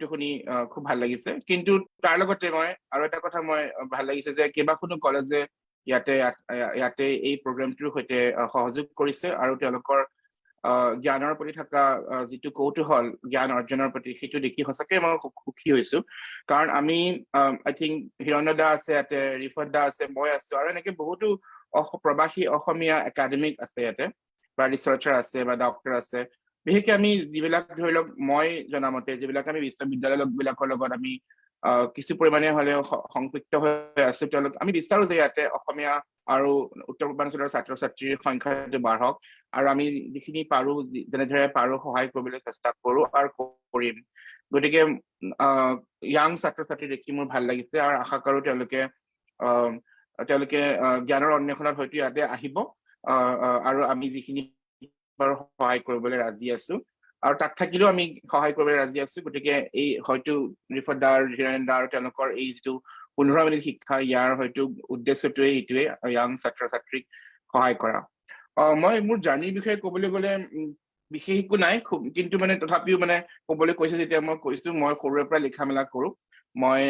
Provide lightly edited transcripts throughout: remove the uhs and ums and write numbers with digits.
প্ৰজেক্টটো শুনি খুব ভাল লাগিছে কিন্তু তাৰ লগতে মই আৰু এটা কথা মই ভাল লাগিছে যে কেইবাখনো কলেজে ইয়াতে এই প্ৰগ্ৰামটোৰ সৈতে সহযোগ কৰিছে আৰু তেওঁলোকৰ জ্ঞানৰ প্ৰতি থকা যিটো কৌতূহল জ্ঞান অৰ্জনৰ প্ৰতি সেইটো দেখি সঁচাকে মই সুখী হৈছো কাৰণ আমি আই থিংক হিৰণ্য দা আছে ইয়াতে ৰিফত দা আছে মই আছো আৰু এনেকে বহুতো প্ৰবাসী অসমীয়া একাডেমিক আছে ইয়াতে বা ৰিচাৰ্চাৰ আছে বা ডক্টৰ আছে বিশেষকৈ আমি যিবিলাক ধৰি লওক মই জনামতে যিবিলাক আমি বিশ্ববিদ্যালয় বিলাকৰ লগত আমি কিছু পৰিমাণে হ'লেও সংপৃক্ত হৈ আছো তেওঁলোক আমি বিচাৰো যে ইয়াতে অসমীয়া আৰু উত্তৰ পূৰ্বাঞ্চলৰ ছাত্ৰ ছাত্ৰীৰ সংখ্যাটো বাঢ়ক আৰু আমি যিখিনি পাৰো যেনেদৰে পাৰো সহায় কৰিবলৈ চেষ্টা কৰো আৰু কৰিম গতিকে ইয়াং ছাত্ৰ ছাত্ৰী দেখি মোৰ ভাল লাগিছে আৰু আশা কৰো তেওঁলোকে জ্ঞানৰ অন্বেষণত হয়তো ইয়াতে আহিব আৰু আমি যিখিনি সহায় কৰিবলৈ ৰাজি আছো আৰু তাত থাকিলেও আমি সহায় কৰিবলৈ ৰাজি আছো গতিকে এই হয়তো ৰিফত দা হিৰণ্য দা আৰু তেওঁলোকৰ এই যিটো 15 মিনিট শিক্ষা ইয়াৰ হয়তো উদ্দেশ্যটোৱে এইটোৱে ইয়াং ছাত্ৰ ছাত্ৰীক সহায় কৰা মই মোৰ জাৰ্নিৰ বিষয়ে ক'বলৈ গ'লে বিশেষ একো নাই কিন্তু মানে তথাপিও মানে ক'বলৈ কৈছে যেতিয়া মই কৈছো মই সৰুৰে পৰা লিখা মেলা কৰো মই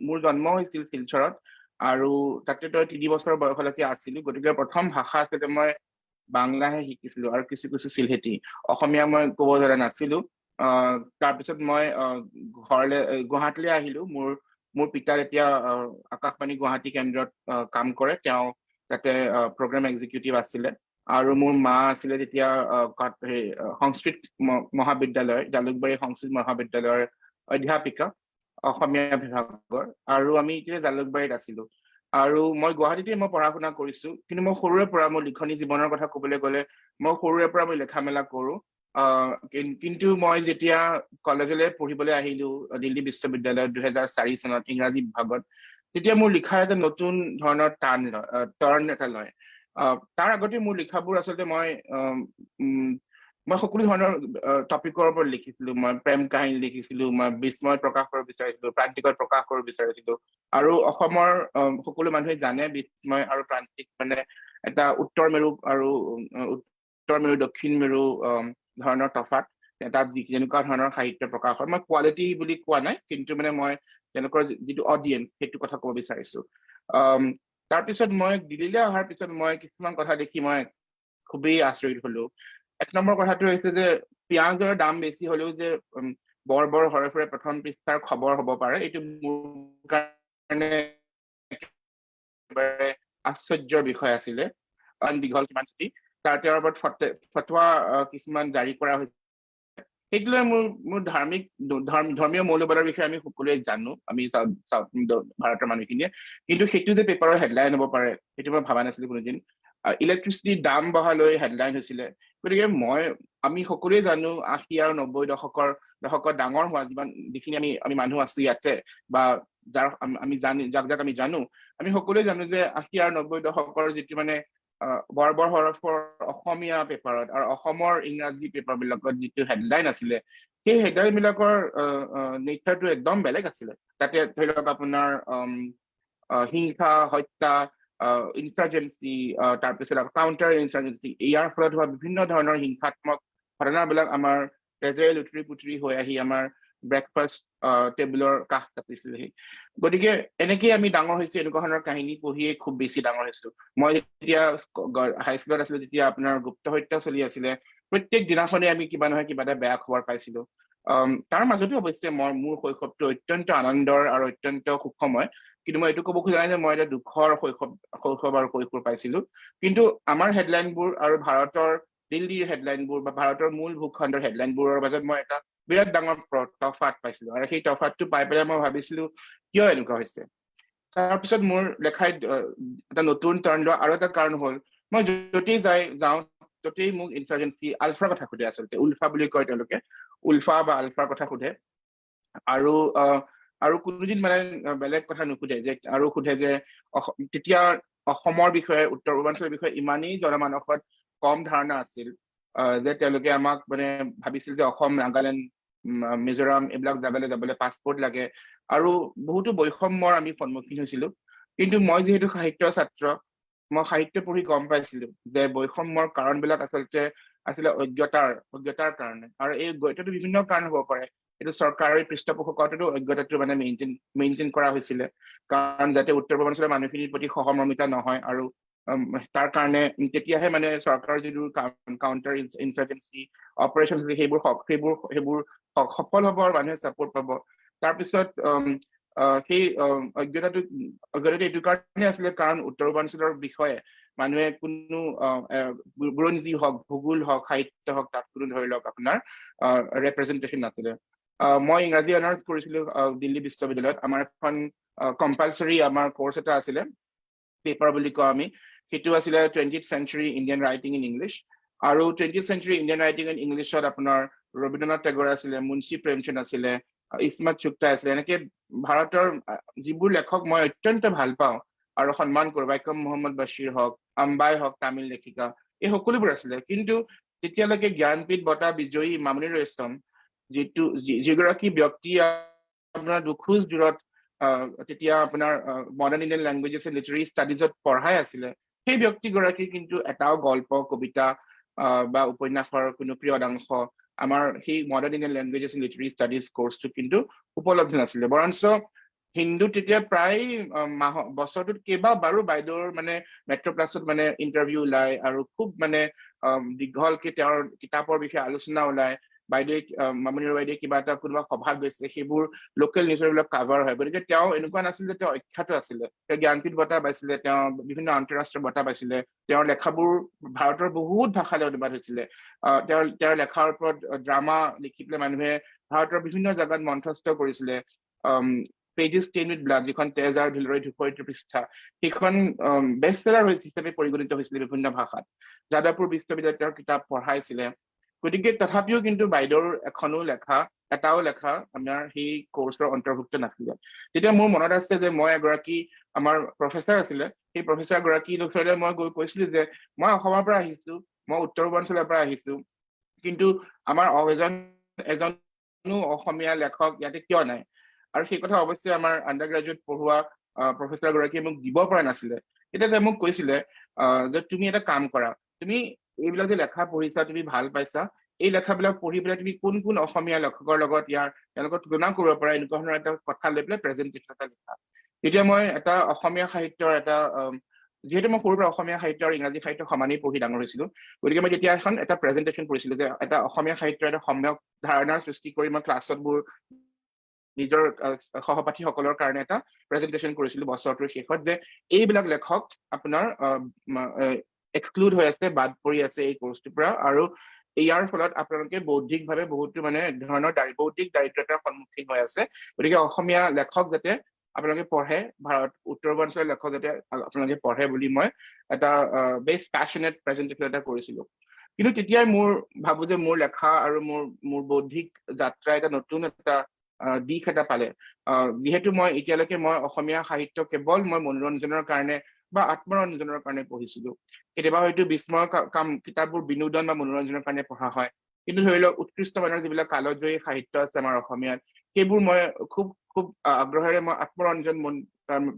মোৰ জন্ম হৈছিল শিলচৰত আৰু তাতে 3 বছৰ বয়সলৈকে আছিলো গতিকে প্ৰথম ভাষা আছিলে মই বাংলাহে শিকিছিলো আৰু কিছু চিলহেতি অসমীয়া মই ক'ব জনা নাছিলো তাৰপিছত মই ঘৰলৈ গুৱাহাটীলৈ আহিলো মোৰ পিতা এতিয়া আকাশবাণী গুৱাহাটী কেন্দ্ৰত কাম কৰে তেওঁ তাতে প্ৰগ্ৰাম এক্সিকিউটিভ আছিলে আৰু মোৰ মা আছিলে তেতিয়া সংস্কৃত মহাবিদ্যালয় জালুকবাৰী সংস্কৃত মহাবিদ্যালয়ৰ অধ্যাপিকা অসমীয়া বিভাগৰ আৰু আমি এতিয়া জালুকবাৰীত আছিলো আৰু মই গুৱাহাটীতে মই পঢ়া শুনা কৰিছো কিন্তু মই সৰুৰে পৰা মোৰ লিখনি জীৱনৰ কথা ক'বলৈ গ'লে মই সৰুৰে পৰা মই লেখা মেলা কৰো কিন্তু মই যেতিয়া কলেজলৈ পঢ়িবলৈ আহিলো দিল্লী বিশ্ববিদ্যালয়ত 2004 চনত ইংৰাজী বিভাগত তেতিয়া মোৰ লিখা এটা নতুন ধৰণৰ টাৰ্ণ এটা লয় তাৰ আগতে মোৰ লিখাবোৰ আচলতে মই সকলো ধৰণৰ টপিকৰ ওপৰত লিখিছিলো মই প্ৰেম কাহিনী লিখিছিলো মই বিস্ময় প্ৰকাশ কৰিব বিচাৰিছিলো প্ৰান্তিকত প্ৰকাশ কৰিব বিচাৰিছিলো আৰু অসমৰ সকলো মানুহে জানে বিস্ময় আৰু প্ৰান্তিক মানে এটা উত্তৰ মেৰু আৰু উত্তৰ মেৰু দক্ষিণ মেৰু ধৰণৰ তফাত তাত যেনেকুৱা ধৰণৰ সাহিত্য প্ৰকাশ হয় মই কোৱালিটি বুলি কোৱা নাই কিন্তু মানে মই তেওঁলোকৰ যিটো অডিয়েন্স সেইটো কথা ক'ব বিচাৰিছো তাৰপিছত মই দিল্লীলৈ অহাৰ পিছত মই কিছুমান কথা দেখি মই খুবেই আচৰিত হলো 1 নম্বৰ কথাটো হৈছে যে পিঁয়াজৰ দাম বেছি হলেও যে বৰ হৰে ফুৰে প্ৰথম পৃষ্ঠাৰ খবৰ হ'ব পাৰে এইটো মোৰ কাৰণে আশ্চৰ্যৰ বিষয় আছিলে দীঘল কিমান চিঠি তাৰ তেওঁৰ ওপৰত ফটোৱা কিছুমান জাৰি কৰা হৈছে সেইটোলৈ মোৰ ধৰ্মীয় মৌলবাদৰ বিষয়ে আমি সকলোৱে জানো আমি ভাৰতৰ মানুহখিনিয়ে কিন্তু সেইটো যে পেপাৰৰ হেডলাইন হ'ব পাৰে সেইটো মই ভাবা নাছিলো কোনোদিন ইলেক্ট্ৰিচিটিৰ দাম বঢ়ালৈ হেডলাইন হৈছিলে গতিকে আমি সকলোৱে জানো 80 আৰু 90 দশকত ডাঙৰ হোৱা যিখিনি আমি মানুহ আছো ইয়াতে বা যাক আমি জানো আমি সকলোৱে জানো যে 80 আৰু 90 দশকৰ যিটো মানে বৰ হৰফৰ অসমীয়া পেপাৰত আৰু অসমৰ ইংৰাজী পেপাৰ বিলাকত যিটো হেডলাইন আছিলে সেই হেডলাইন বিলাকৰ নেচাৰটো একদম বেলেগ আছিলে তাতে ধৰি লওক আপোনাৰ হিংসা হত্যা ইনচাৰ্জেঞ্চি তাৰপিছত কাউণ্টাৰ ইনচাৰ্জেঞ্চি ইয়াৰ ফলত হোৱা বিভিন্ন ধৰণৰ হিংসাত্মক ঘটনাবিলাক আমাৰ তেজেৰে লুতুৰি পুতুৰি হৈ আহি আমাৰ ব্ৰেকফাষ্ট টেবুলৰ কাষ চাপিছিলেহি গতিকে এনেকেই আমি ডাঙৰ হৈছো এনেকুৱা ধৰণৰ কাহিনী পঢ়িয়ে খুব বেছি ডাঙৰ হৈছো মই যেতিয়া হাইস্কুলত আছিলো তেতিয়া আপোনাৰ গুপ্ত হত্যা চলি আছিলে প্ৰত্যেক দিনাখনে আমি কিবা নহয় কিবা এটা বেয়া খবৰ পাইছিলো তাৰ মাজতো অৱশ্যে মোৰ শৈশৱটো অত্যন্ত আনন্দৰ আৰু অত্যন্ত সুখময় কিন্তু মই এইটো ক'ব খোজা নাই যে মই এটা দুখৰ শৈশৱ আৰু কৈশোৰ পাইছিলো কিন্তু আমাৰ হেডলাইনবোৰ আৰু ভাৰতৰ দিল্লীৰ হেডলাইনবোৰ বা ভাৰতৰ মূল ভূখণ্ডৰ হেডলাইনবোৰৰ মাজত মই এটা বিৰাট ডাঙৰ তফাত পাইছিলো আৰু সেই তফাতটো পাই পেলাই মই ভাবিছিলো কিয় এনেকুৱা হৈছে তাৰপিছত মোৰ লেখাই এটা নতুন টাৰ্ণ লোৱা আৰু এটা কাৰণ হ'ল মই য'তেই যাওঁ ততেই মোক ইনচাৰ্জেঞ্চি আলফাৰ কথা সোধে আচলতে উল্ফা বুলি কয় তেওঁলোকে উল্ফা বা আলফাৰ কথা সোধে আৰু কোনোদিন মানে বেলেগ কথা নুসুধে যে আৰু সোধে যে তেতিয়া অসমৰ বিষয়ে উত্তৰ পূৰ্বাঞ্চলৰ বিষয়ে ইমানেই জনমানসত কম ধাৰণা আছিল যে তেওঁলোকে আমাক মানে ভাবিছিল যে অসম নাগালেণ্ড মিজোৰাম এইবিলাক যাবলৈ পাছপৰ্ট লাগে আৰু বহুতো বৈষম্যৰ আমি সন্মুখীন হৈছিলো কিন্তু মই যিহেতু সাহিত্যৰ ছাত্ৰ মই সাহিত্য পঢ়ি গম পাইছিলো যে বৈষম্যৰ কাৰণবিলাক আচলতে অজ্ঞতাৰ কাৰণে আৰু এই অজ্ঞতাটো বিভিন্ন কাৰণ হ'ব পাৰে এইটো চৰকাৰী পৃষ্ঠপোষকতাটো অজ্ঞতাটো মানে মেইনটেইন কৰা হৈছিল কাৰণ যাতে উত্তৰ পূৰ্বাঞ্চলৰ মানুহখিনিৰ প্ৰতি সহমৰ্মিতা নহয় আৰু তাৰ কাৰণে তেতিয়াহে মানে চৰকাৰৰ যিটো কাউণ্টাৰ ইনচাৰ্জেঞ্চি অপাৰেশ্যন সেইবোৰ সফল হ'ব আৰু মানুহে ছাপোৰ্ট পাব তাৰপিছত সেই অজ্ঞতাটো এইটো কাৰণে আছিলে কাৰণ উত্তৰ পূৰ্বাঞ্চলৰ বিষয়ে মানুহে কোনো বুৰঞ্জী হওক ভূগোল হওক সাহিত্য হওক তাত কোনো ধৰি লওক আপোনাৰ ৰেপ্ৰেজেণ্টেশ্যন নাছিলে মই ইংৰাজী অনাৰ্ছ কৰিছিলো দিল্লী বিশ্ববিদ্যালয়ত আমাৰ এখন কম্পালচৰি আমাৰ কোৰ্চ এটা আছিলে পেপাৰ বুলি কওঁ আমি সেইটো আছিলে 20th century Indian writing in English আৰু 20th century Indian writing in Englishত আপোনাৰ ৰবীন্দ্ৰনাথ টেগৰ আছিলে মুন্সী প্ৰেমচন্দ আছিলে ইছমাত চুগতা আছিলে এনেকে ভাৰতৰ যিবোৰ লেখক মই অত্যন্ত ভাল পাওঁ আৰু সন্মান কৰো বাইকম মোহাম্মদ বাছিৰ হওক আম্বাই হওক তামিল লেখিকা এই সকলোবোৰ আছিলে কিন্তু তেতিয়ালৈকে জ্ঞানপীঠ বঁটা বিজয়ী মামনি ৰয়ছম যিগৰাকী ব্যক্তি আপোনাৰ দুখোজ দূৰত তেতিয়া আপোনাৰ modern Indian languages and literary ষ্টাডিজত পঢ়াই আছিলে সেই ব্যক্তিগৰাকী কিন্তু এটাও গল্প কবিতা বা উপন্যাসৰ কোনো প্ৰিয়দাংশ আমাৰ সেই modern Indian languages and literary studies কোৰ্চটো কিন্তু উপলব্ধ নাছিলে বৰঞ্চ হিন্দু তেতিয়া প্ৰায় বছৰটোত কেইবাবাৰো বাইদেউৰ মানে মেট্ৰ' ক্লাছত মানে ইণ্টাৰভিউ ওলাই আৰু খুব মানে দীঘলকে তেওঁৰ কিতাপৰ বিষয়ে আলোচনা ওলায় বাইদেৱে মামনি বাইদেৱে কিবা এটা কোনোবা সভাত গৈছে সেইবোৰ লোকেল নিউজবিলাক কাভাৰ হয় গতিকে তেওঁ এনেকুৱা নাছিল যে তেওঁ অখ্যাত আছিলে তেওঁ জ্ঞানপীঠ বঁটা পাইছিলে তেওঁ বিভিন্ন আন্তঃৰাষ্ট্ৰীয় বঁটা পাইছিলে তেওঁৰ লেখাবোৰ ভাৰতৰ বহুত ভাষালৈ অনুবাদ হৈছিলে তেওঁৰ লেখাৰ ওপৰত ড্ৰামা লিখি পেলাই মানুহে ভাৰতৰ বিভিন্ন জেগাত মঞ্চস্থ কৰিছিলে পেজেছ ষ্টেইনড উইথ ব্লাড যিখন তেজ আৰু ঢিলৰি ধূসৰিত পৃষ্ঠা সেইখন বেষ্ট চেলাৰ হিচাপে পৰিগণিত হৈছিলে বিভিন্ন ভাষাত যাদৱপুৰ বিশ্ববিদ্যালয়ত তেওঁৰ কিতাপ পঢ়াইছিলে গতিকে তথাপিও কিন্তু বাইদেউৰ এটাও লেখা আমাৰ সেই কোৰ্চৰ অন্তৰ্ভুক্ত নাছিলে তেতিয়া মোৰ মনত আছে যে মই এগৰাকী আমাৰ প্ৰফেচাৰ আছিলে সেই প্ৰফেচাৰ গৰাকীৰ ওচৰলৈ মই গৈ কৈছিলো যে মই অসমৰ পৰা আহিছো মই উত্তৰ পূৰ্বাঞ্চলৰ পৰা আহিছো কিন্তু আমাৰ এজনো অসমীয়া লেখক ইয়াতে কিয় নাই আৰু সেই কথা অৱশ্যে আমাৰ আণ্ডাৰ গ্ৰেজুৱেট পঢ়োৱা প্ৰফেচাৰ গৰাকীয়ে মোক দিব পৰা নাছিলে তেতিয়া যে মোক কৈছিলে যে তুমি এটা কাম কৰা তুমি এইবিলাক যে লেখা পঢ়িছা তুমি ভাল পাইছা এই লেখাবিলাক পঢ়ি পেলাই তুমি কোন কোন অসমীয়া লেখকৰ লগত তেওঁলোকৰ তুলনা কৰিব পাৰা এনেকুৱা ধৰণৰ এটা কথা লৈ পেলাই প্ৰেজেণ্টেশ্যন এটা লিখা তেতিয়া মই এটা অসমীয়া সাহিত্যৰ এটা যিহেতু মই সৰুৰ পৰা অসমীয়া সাহিত্য আৰু ইংৰাজী সাহিত্য সমানেই পঢ়ি ডাঙৰ হৈছিলো গতিকে মই তেতিয়া এখন এটা প্ৰেজেণ্টেশ্যন কৰিছিলো যে এটা অসমীয়া সাহিত্যৰ এটা সম্যক ধাৰণাৰ সৃষ্টি কৰি মই ক্লাছতবোৰ নিজৰ সহপাঠীসকলৰ কাৰণে এটা প্ৰেজেণ্টেশ্যন কৰিছিলো বছৰটোৰ শেষত যে এইবিলাক লেখক আপোনাৰ এক্সক্লুড হৈ আছে বাদ পৰি আছে এই কোৰ্চটোৰ পৰা আৰু ইয়াৰ ফলত আপোনালোকে বৌদ্ধিকভাৱে বহুতো মানে ধৰণৰ বৌদ্ধিক দাৰিদ্ৰতাৰ সন্মুখীন হৈ আছে গতিকে অসমীয়া লেখক যাতে আপোনালোকে পঢ়ে উত্তৰ পূৰ্বাঞ্চলৰ লেখক যাতে আপোনালোকে পঢ়ে বুলি মই এটা বেষ্ট পেশ্যনেট প্ৰেজেণ্টেশ্যন এটা কৰিছিলো কিন্তু তেতিয়াই ভাবো যে মোৰ লেখা আৰু মোৰ বৌদ্ধিক যাত্ৰা এটা নতুন এটা দিশ এটা পালে যিহেতু এতিয়ালৈকে মই অসমীয়া সাহিত্য কেৱল মই মনোৰঞ্জনৰ কাৰণে বা আত্মৰঞ্জনৰ কাৰণে পঢ়িছিলো কেতিয়াবা হয়তো বিস্ময় কিতাপবোৰ বিনোদন বা মনোৰঞ্জনৰ কাৰণে পঢ়া হয় কিন্তু ধৰি লওক উৎকৃষ্ট মানৰ যিবিলাক কালজয়ী সাহিত্য আছে আমাৰ অসমীয়াত সেইবোৰ মই খুব খুব আগ্ৰহেৰে মই আত্মৰঞ্জন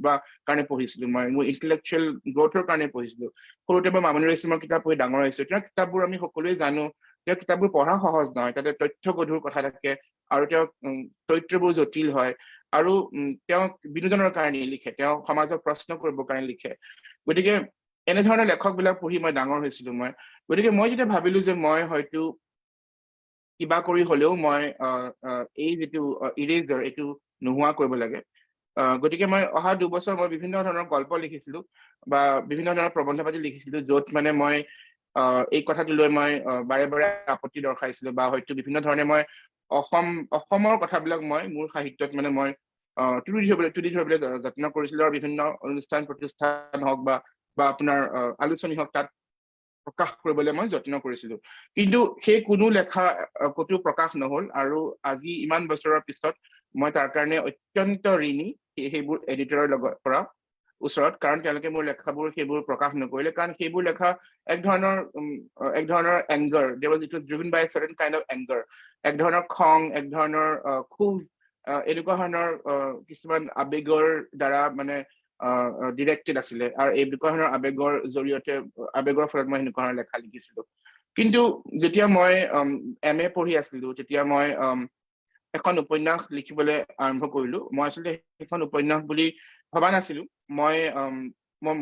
বা কাৰণে পঢ়িছিলো মোৰ ইণ্টেলেকচুৱেল গ্ৰথৰ কাৰণে পঢ়িছিলো সৰুতে মই মামনি ৰয়ছমৰ কিতাপ পঢ়ি ডাঙৰ হৈছো তেওঁৰ কিতাপবোৰ আমি সকলোৱে জানো তেওঁৰ কিতাপবোৰ পঢ়া সহজ নহয় তাতে তথ্যগধুৰ কথা থাকে আৰু তেওঁ চৰিত্ৰবোৰ জটিল হয় আৰু তেওঁ বিনোদনৰ কাৰণে লিখে তেওঁ সমাজক প্ৰশ্ন কৰিবৰ কাৰণে লিখে গতিকে এনেধৰণৰ লেখকবিলাক পঢ়ি মই ডাঙৰ হৈছিলো গতিকে মই যেতিয়া ভাবিলো যে মই হয়তো কিবা কৰি হলেও মই এই যিটো ইৰেজাৰ এইটো নোহোৱা কৰিব লাগে গতিকে মই অহা 2 বছৰ মই বিভিন্ন ধৰণৰ গল্প লিখিছিলো বা বিভিন্ন ধৰণৰ প্ৰবন্ধ পাতি লিখিছিলো য'ত মানে মই এই কথাটো লৈ মই বাৰে বাৰে আপত্তি দৰ্শাইছিলো বা হয়তো বিভিন্ন ধৰণে মই অসমৰ কথাবিলাক মই মোৰ সাহিত্যত মানে মই তুলি ধৰিবলৈ যত্ন কৰিছিলো আৰু বিভিন্ন অনুষ্ঠান প্ৰতিষ্ঠান হওক বা আপোনাৰ আলোচনী হওক তাত প্ৰকাশ কৰিবলৈ মই যত্ন কৰিছিলো কিন্তু সেই কোনো লেখা ক'তো প্ৰকাশ নহল আৰু আজি ইমান বছৰৰ পিছত মই তাৰ কাৰণে অত্যন্ত ঋণী সেইবোৰ এডিটৰৰ পৰা ওচৰত কাৰণ তেওঁলোকে মোৰ লেখাবোৰ সেইবোৰ প্ৰকাশ নকৰিলে কাৰণ সেইবোৰ লেখা এক ধৰণৰ anger they was it was driven by certain kind of anger এক ধৰণৰ খং এক ধৰণৰ খুব এনেকুৱা ধৰণৰ কিছুমান আবেগৰ দ্বাৰা মানে ডিৰেক্টেড আছিলে আৰু এনেকুৱা ধৰণৰ আবেগৰ ফলত মই এনেকুৱা ধৰণৰ লেখা লিখিছিলো কিন্তু যেতিয়া মই MA পঢ়ি আছিলো তেতিয়া মই এখন উপন্যাস লিখিবলৈ আৰম্ভ কৰিলো মই আসলে এখন উপন্যাস বুলি ভবা নাছিলো মই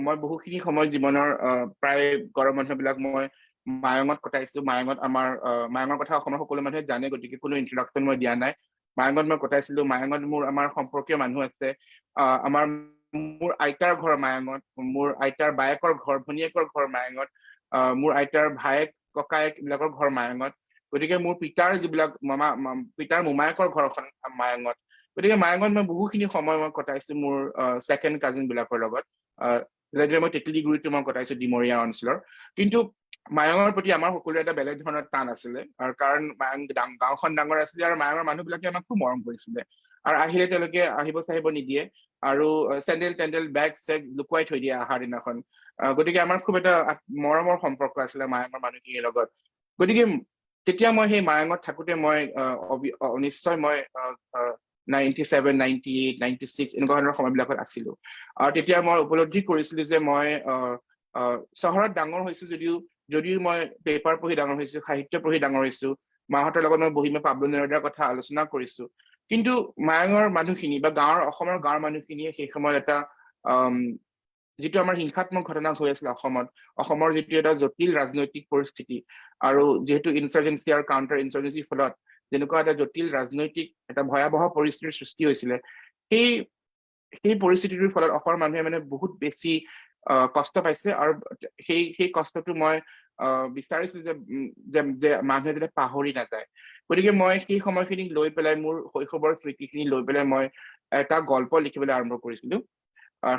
মই বহুখিনি সময় জীৱনৰ প্ৰায় গৰম বন্ধবিলাক মই মায়ঙত কটাইছো মায়ঙত আমাৰ মায়ঙৰ কথা অসমৰ সকলো মানুহে জানে গতিকে কোনো ইন্ট্ৰডাকচন মই দিয়া নাই মায়ঙত মই কটাইছিলো মায়ঙত মোৰ আমাৰ সম্পৰ্কীয় মানুহ আছে আমাৰ মোৰ আইতাৰ ঘৰ মায়ঙত মোৰ আইতাৰ বায়েকৰ ঘৰ ভনীয়েকৰ ঘৰ মায়ঙত মোৰ আইতাৰ ভায়েক ককায়েক বিলাকৰ ঘৰ মায়ঙত গতিকে মোৰ পিতাৰ যিবিলাক পিতাৰ মোমায়েকৰ ঘৰখন মায়ঙত গতিকে মায়ঙত মই বহুখিনি সময় মই কটাইছো মোৰ ছেকেণ্ড কাজিন বিলাকৰ লগত যেনেদৰে মই তেতলিগুৰিটো মই কটাইছো ডিমৰীয়া অঞ্চলৰ কিন্তু মায়ঙৰ প্ৰতি আমাৰ সকলোৰে এটা বেলেগ ধৰণৰ টান আছিলে আৰু কাৰণ মায়ং গাঁওখন ডাঙৰ আছিলে আৰু মায়ঙৰ মানুহবিলাকে আমাক খুব মৰম কৰিছিলে আৰু আহিলে তেওঁলোকে আহিব চাহিব নিদিয়ে আৰু চেণ্ডেল টেণ্ডেল বেগ চেগ লুকুৱাই থৈ দিয়ে আহাৰ দিনাখন গতিকে আমাৰ খুব এটা মৰমৰ সম্পৰ্ক আছিলে মায়ঙৰ মানুহখিনিৰ লগত গতিকে তেতিয়া মই সেই মায়ঙত থাকোঁতে মই নিশ্চয় মই 97, 98, 96 এনেকুৱা ধৰণৰ সময়বিলাকত আছিলো আৰু তেতিয়া মই উপলব্ধি কৰিছিলো যে মই চহৰত ডাঙৰ হৈছো যদিও মই পেপাৰ পঢ়ি ডাঙৰ হৈছো সাহিত্য পঢ়ি ডাঙৰ হৈছো মাহঁতৰ লগত মই বহি মই পাবলো নেৰুদাৰ কথা আলোচনা কৰিছো কিন্তু মায়ঙৰ মানুহখিনি বা অসমৰ গাঁৱৰ মানুহখিনিয়ে সেই সময়ত এটা যিটো আমাৰ হিংসাত্মক ঘটনা হৈ আছিল অসমৰ যিটো এটা জটিল ৰাজনৈতিক পৰিস্থিতি আৰু যিহেতু ইনচাৰ্জেঞ্চি আৰু কাউণ্টাৰ ইনচাৰ্জেঞ্চিৰ ফলত যেনেকুৱা এটা জটিল ৰাজনৈতিক এটা ভয়াৱহ পৰিস্থিতিৰ সৃষ্টি হৈছিলে সেই পৰিস্থিতিটোৰ ফলত অসমৰ মানুহে মানে বহুত বেছি কষ্ট পাইছে আৰু সেই কষ্টটো মই বিচাৰিছো যে মানুহে যাতে পাহৰি নাযায় গতিকে মই সেই সময়খিনিক লৈ পেলাই মোৰ শৈশৱৰ স্মৃতিখিনি লৈ পেলাই মই এটা গল্প লিখিবলৈ আৰম্ভ কৰিছিলো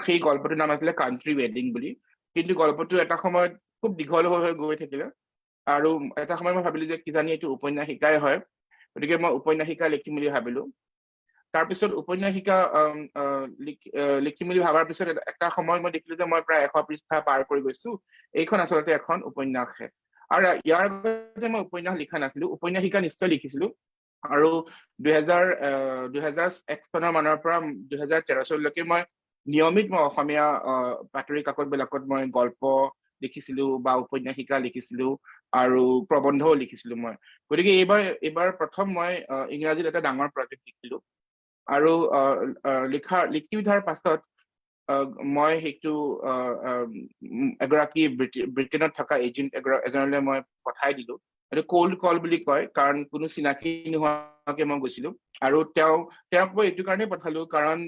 সেই গল্পটোৰ নাম আছিলে কাণ্ট্ৰি ৱেডিং বুলি কিন্তু গল্পটো এটা সময়ত খুব দীঘল হৈ গৈ থাকিলে আৰু এটা সময় মই ভাবিলো যে কিজানি এইটো উপন্যাসিকাই হয় গতিকে মই উপন্যাসিকা লিখিম বুলি ভাবিলো তাৰপিছত উপন্যাসিকা লিখিম বুলি ভাবাৰ পিছত এটা সময় মই দেখিলো যে মই প্ৰায় 100 পৃষ্ঠা পাৰ কৰি গৈছো এইখন আচলতে এখন উপন্যাসহে আৰু ইয়াৰ আগতে মই উপন্যাস লিখা নাছিলো উপন্যাসিকা নিশ্চয় লিখিছিলো আৰু 2001 চনৰ মানৰ পৰা 2013 চনলৈকে মই নিয়মিত মই অসমীয়া বাতৰি কাকত বিলাকত মই গল্প লিখিছিলো বা উপন্যাসিকা লিখিছিলো আৰু প্ৰবন্ধও লিখিছিলো মই গতিকে এইবাৰ প্ৰথম মই ইংৰাজীত এটা ডাঙৰ প্ৰজেক্ট লিখিলো আৰু লিখি উঠাৰ পাছত মই সেইটো এগৰাকী ব্ৰিটেইনত থকা এজেণ্ট এজনলৈ মই পঠাই দিলো এইটো কোল্ড কল বুলি কয় কাৰণ কোনো চিনাকি নোহোৱাকে মই গৈছিলো আৰু তেওঁক মই এইটো কাৰণেই পঠালো কাৰণ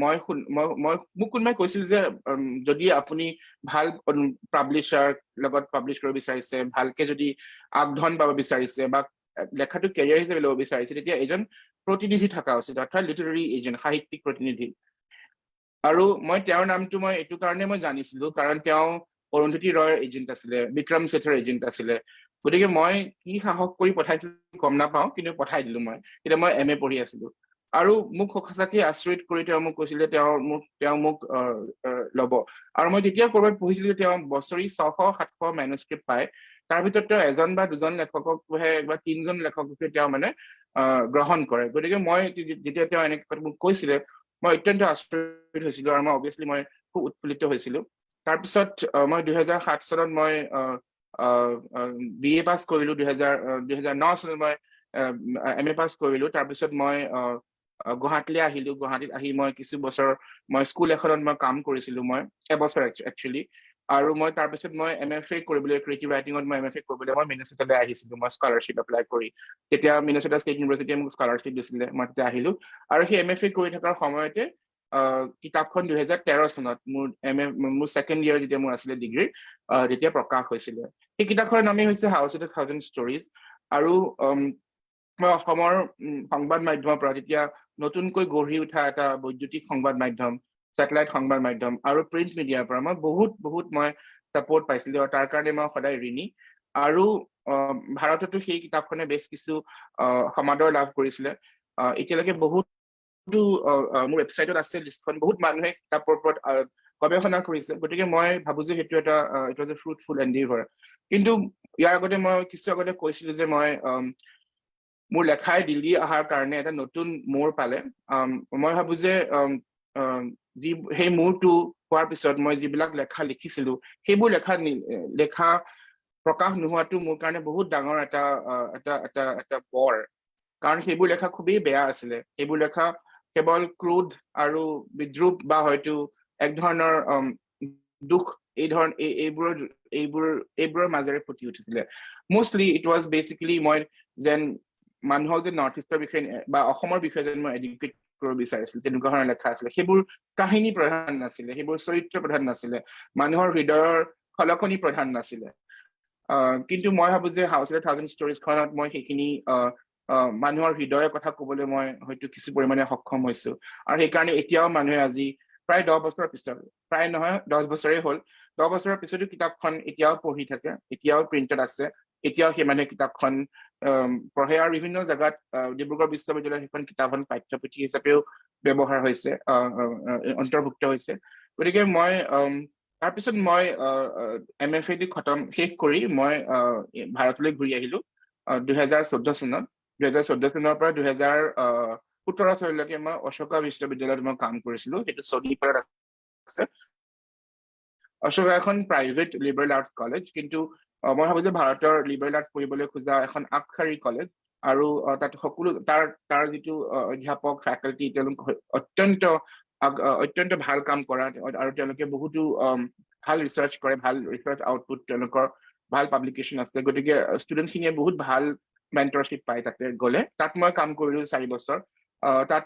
মোক কোনোবাই কৈছিল যে যদি আপুনি ভাল পাব্লিশ্বাৰ লগত পাব্লিছ কৰিব বিচাৰিছে ভালকে যদি আগধন পাব বিচাৰিছে বা লেখাটো কেৰিয়াৰ হিচাপে ল'ব বিচাৰিছে তেতিয়া এজন প্ৰতিনিধি থকা উচিত অৰ্থাৎ লিটাৰেৰী এজেণ্ট সাহিত্যিক প্ৰতিনিধি আৰু মই তেওঁৰ নামটো মই এইটো কাৰণে মই জানিছিলো কাৰণ তেওঁ অৰুন্ধতী ৰয়ৰ এজেণ্ট আছিলে বিক্ৰম ছেথৰ এজেণ্ট আছিলে গতিকে মই কি সাহস কৰি পঠাইছিলো গম নাপাওঁ কিন্তু পঠাই দিলো মই তেতিয়া মই MA পঢ়ি আছিলো আৰু মোক সঁচাকৈ আচৰিত কৰি তেওঁ মোক কৈছিলে তেওঁ মোক ল'ব আৰু মই তেতিয়া ক'ৰবাত পঢ়িছিলো তেওঁ বছৰি 600-700 মেনুস্ক্ৰিপ্ট পায় তাৰ ভিতৰত তেওঁ এজন বা দুজন লেখককহে বা 3জন লেখককে তেওঁ মানে গ্ৰহণ কৰে গতিকে মই যেতিয়া তেওঁ এনেকৈ মোক কৈছিলে মই অত্যন্ত আচৰিত হৈছিলো আৰু মই অবভিয়াছলি মই খুব উৎফুল্লিত হৈছিলো তাৰপিছত মই 2007 চনত মই BA পাছ কৰিলো 2009 চনত মই MA পাছ কৰিলো তাৰপিছত মই গুৱাহাটীলৈ আহিলো গুৱাহাটীত আহি মই কিছু বছৰ মই স্কুল এখনত মই কাম কৰিছিলো মই এবছৰ একচুৱেলি আৰু মই তাৰপিছত মই MFA কৰিবলৈ ক্ৰিয়েটিভ ৰাইটিঙত মই MFA কৰিবলৈ মই মিনেছ'টালৈ আহিছিলো মই স্কলাৰশ্বিপ এপ্লাই কৰি তেতিয়া মিনেছ'টা ষ্টেট ইউনিভাৰ্চিটিয়ে মোক স্কলাৰশ্বিপ দিছিলে মই তেতিয়া আহিলো আৰু সেই MFA কৰি থকাৰ সময়তে কিতাপখন 2013 চনত মোৰ ছেকেণ্ড ইয়াৰ যেতিয়া মোৰ আছিলে ডিগ্ৰীৰ যেতিয়া প্ৰকাশ হৈছিলে সেই কিতাপখনৰ নামেই হৈছে হাউচ অফ 1000 ষ্টৰিজ আৰু মই অসমৰ সংবাদ মাধ্যমৰ পৰা তেতিয়া নতুনকৈ গঢ়ি উঠা এটা বৈদ্যুতিক সংবাদ মাধ্যম ছেটেলাইট সংবাদ মাধ্যম আৰু প্ৰিণ্ট মিডিয়াৰ পৰা মই বহুত মই ছাপোৰ্ট পাইছিলো আৰু তাৰ কাৰণে মই সদায় ঋণী আৰু ভাৰততো সেই কিতাপখনে বেছ কিছু সমাদৰ লাভ কৰিছিলে এতিয়ালৈকে বহুতো মোৰ ৱেবছাইটত আছে লিষ্টখন বহুত মানুহে কিতাপৰ ওপৰত গৱেষণা কৰিছে গতিকে মই ভাবো যে সেইটো এটা ফ্ৰুটফুল এণ্ডিভৰ কিন্তু ইয়াৰ আগতে মই কিছু আগতে কৈছিলো যে মই মোৰ লেখাই দিল্লী অহাৰ কাৰণে এটা নতুন মূৰ পালে মই ভাবো যে সেই মূৰটো হোৱাৰ পিছত মই যিবিলাক লেখা লিখিছিলো সেইবোৰ লেখা প্ৰকাশ নোহোৱাটো মোৰ কাৰণে বহুত ডাঙৰ এটা বৰ কাৰণ সেইবোৰ লেখা খুবেই বেয়া আছিলে সেইবোৰ লেখা কেৱল ক্ৰোধ আৰু বিদ্ৰূপ বা হয়তো এক ধৰণৰ দুখ এইবোৰৰ মাজেৰে ফুটি উঠিছিলে মোষ্টলি ইট ৱাজ বেচিকেলি মই যেন মানুহক যে নৰ্থ ইষ্টৰ বিষয়ে বা অসমৰ বিষয়ে যেন মই এডুকেট কৰিব বিচাৰিছিলো তেনেকুৱা ধৰণৰ লেখা আছিলে সেইবোৰ কাহিনী প্ৰধান নাছিলে সেইবোৰ চৰিত্ৰ প্ৰধান নাছিলে মানুহৰ হৃদয়ৰ খলকনি প্ৰধান নাছিলে কিন্তু মই ভাবো যে হাউচ অফ 1000 ষ্টৰিজ খনত মই সেইখিনি মানুহৰ হৃদয়ৰ কথা ক'বলৈ মই হয়তো কিছু পৰিমাণে সক্ষম হৈছো আৰু সেইকাৰণে এতিয়াও মানুহে আজি প্ৰায় 10 বছৰৰ পিছত প্ৰায় নহয় 10 বছৰেই হ'ল 10 বছৰৰ পিছতো কিতাপখন এতিয়াও পঢ়ি থাকে এতিয়াও প্ৰিণ্টেড আছে এতিয়াও সেই মানুহে কিতাপখন পঢ়ে আৰু বিভিন্ন জেগাত ডিব্ৰুগড় বিশ্ববিদ্যালয়ৰ সেইখন কিতাপখন পাঠ্যপুথি হিচাপেও ব্যৱহাৰ হৈছে অন্তৰ্ভুক্ত হৈছে গতিকে মই তাৰপিছত মই MFA শেষ কৰি মই ভাৰতলৈ ঘূৰি আহিলো 2014 চনত 2014 চনৰ পৰা 2017 চনলৈকে মই অশোকা বিশ্ববিদ্যালয়ত মই কাম কৰিছিলো সেইটো চৌদিপাৰত আছে অশোকা এখন প্ৰাইভেট লিবাৰেল আৰ্টছ কলেজ কিন্তু মই ভাবো যে ভাৰতৰ লিবাৰেল আৰ্টছ পঢ়িবলৈ খোজা এখন আগশাৰী কলেজ আৰু তাত সকলো তাৰ যিটো অধ্যাপক ফেকাল্টি তেওঁলোক অত্যন্ত ভাল কাম কৰা আৰু তেওঁলোকে বহুতো ভাল ৰিচাৰ্চ কৰে ভাল ৰিচাৰ্চ আউটপুট তেওঁলোকৰ ভাল পাব্লিকেশ্যন আছে গতিকে ষ্টুডেণ্টখিনিয়ে বহুত ভাল মেণ্টৰশ্বিপ পায় তাতে গ'লে তাত মই কাম কৰিলো 4 বছৰ তাত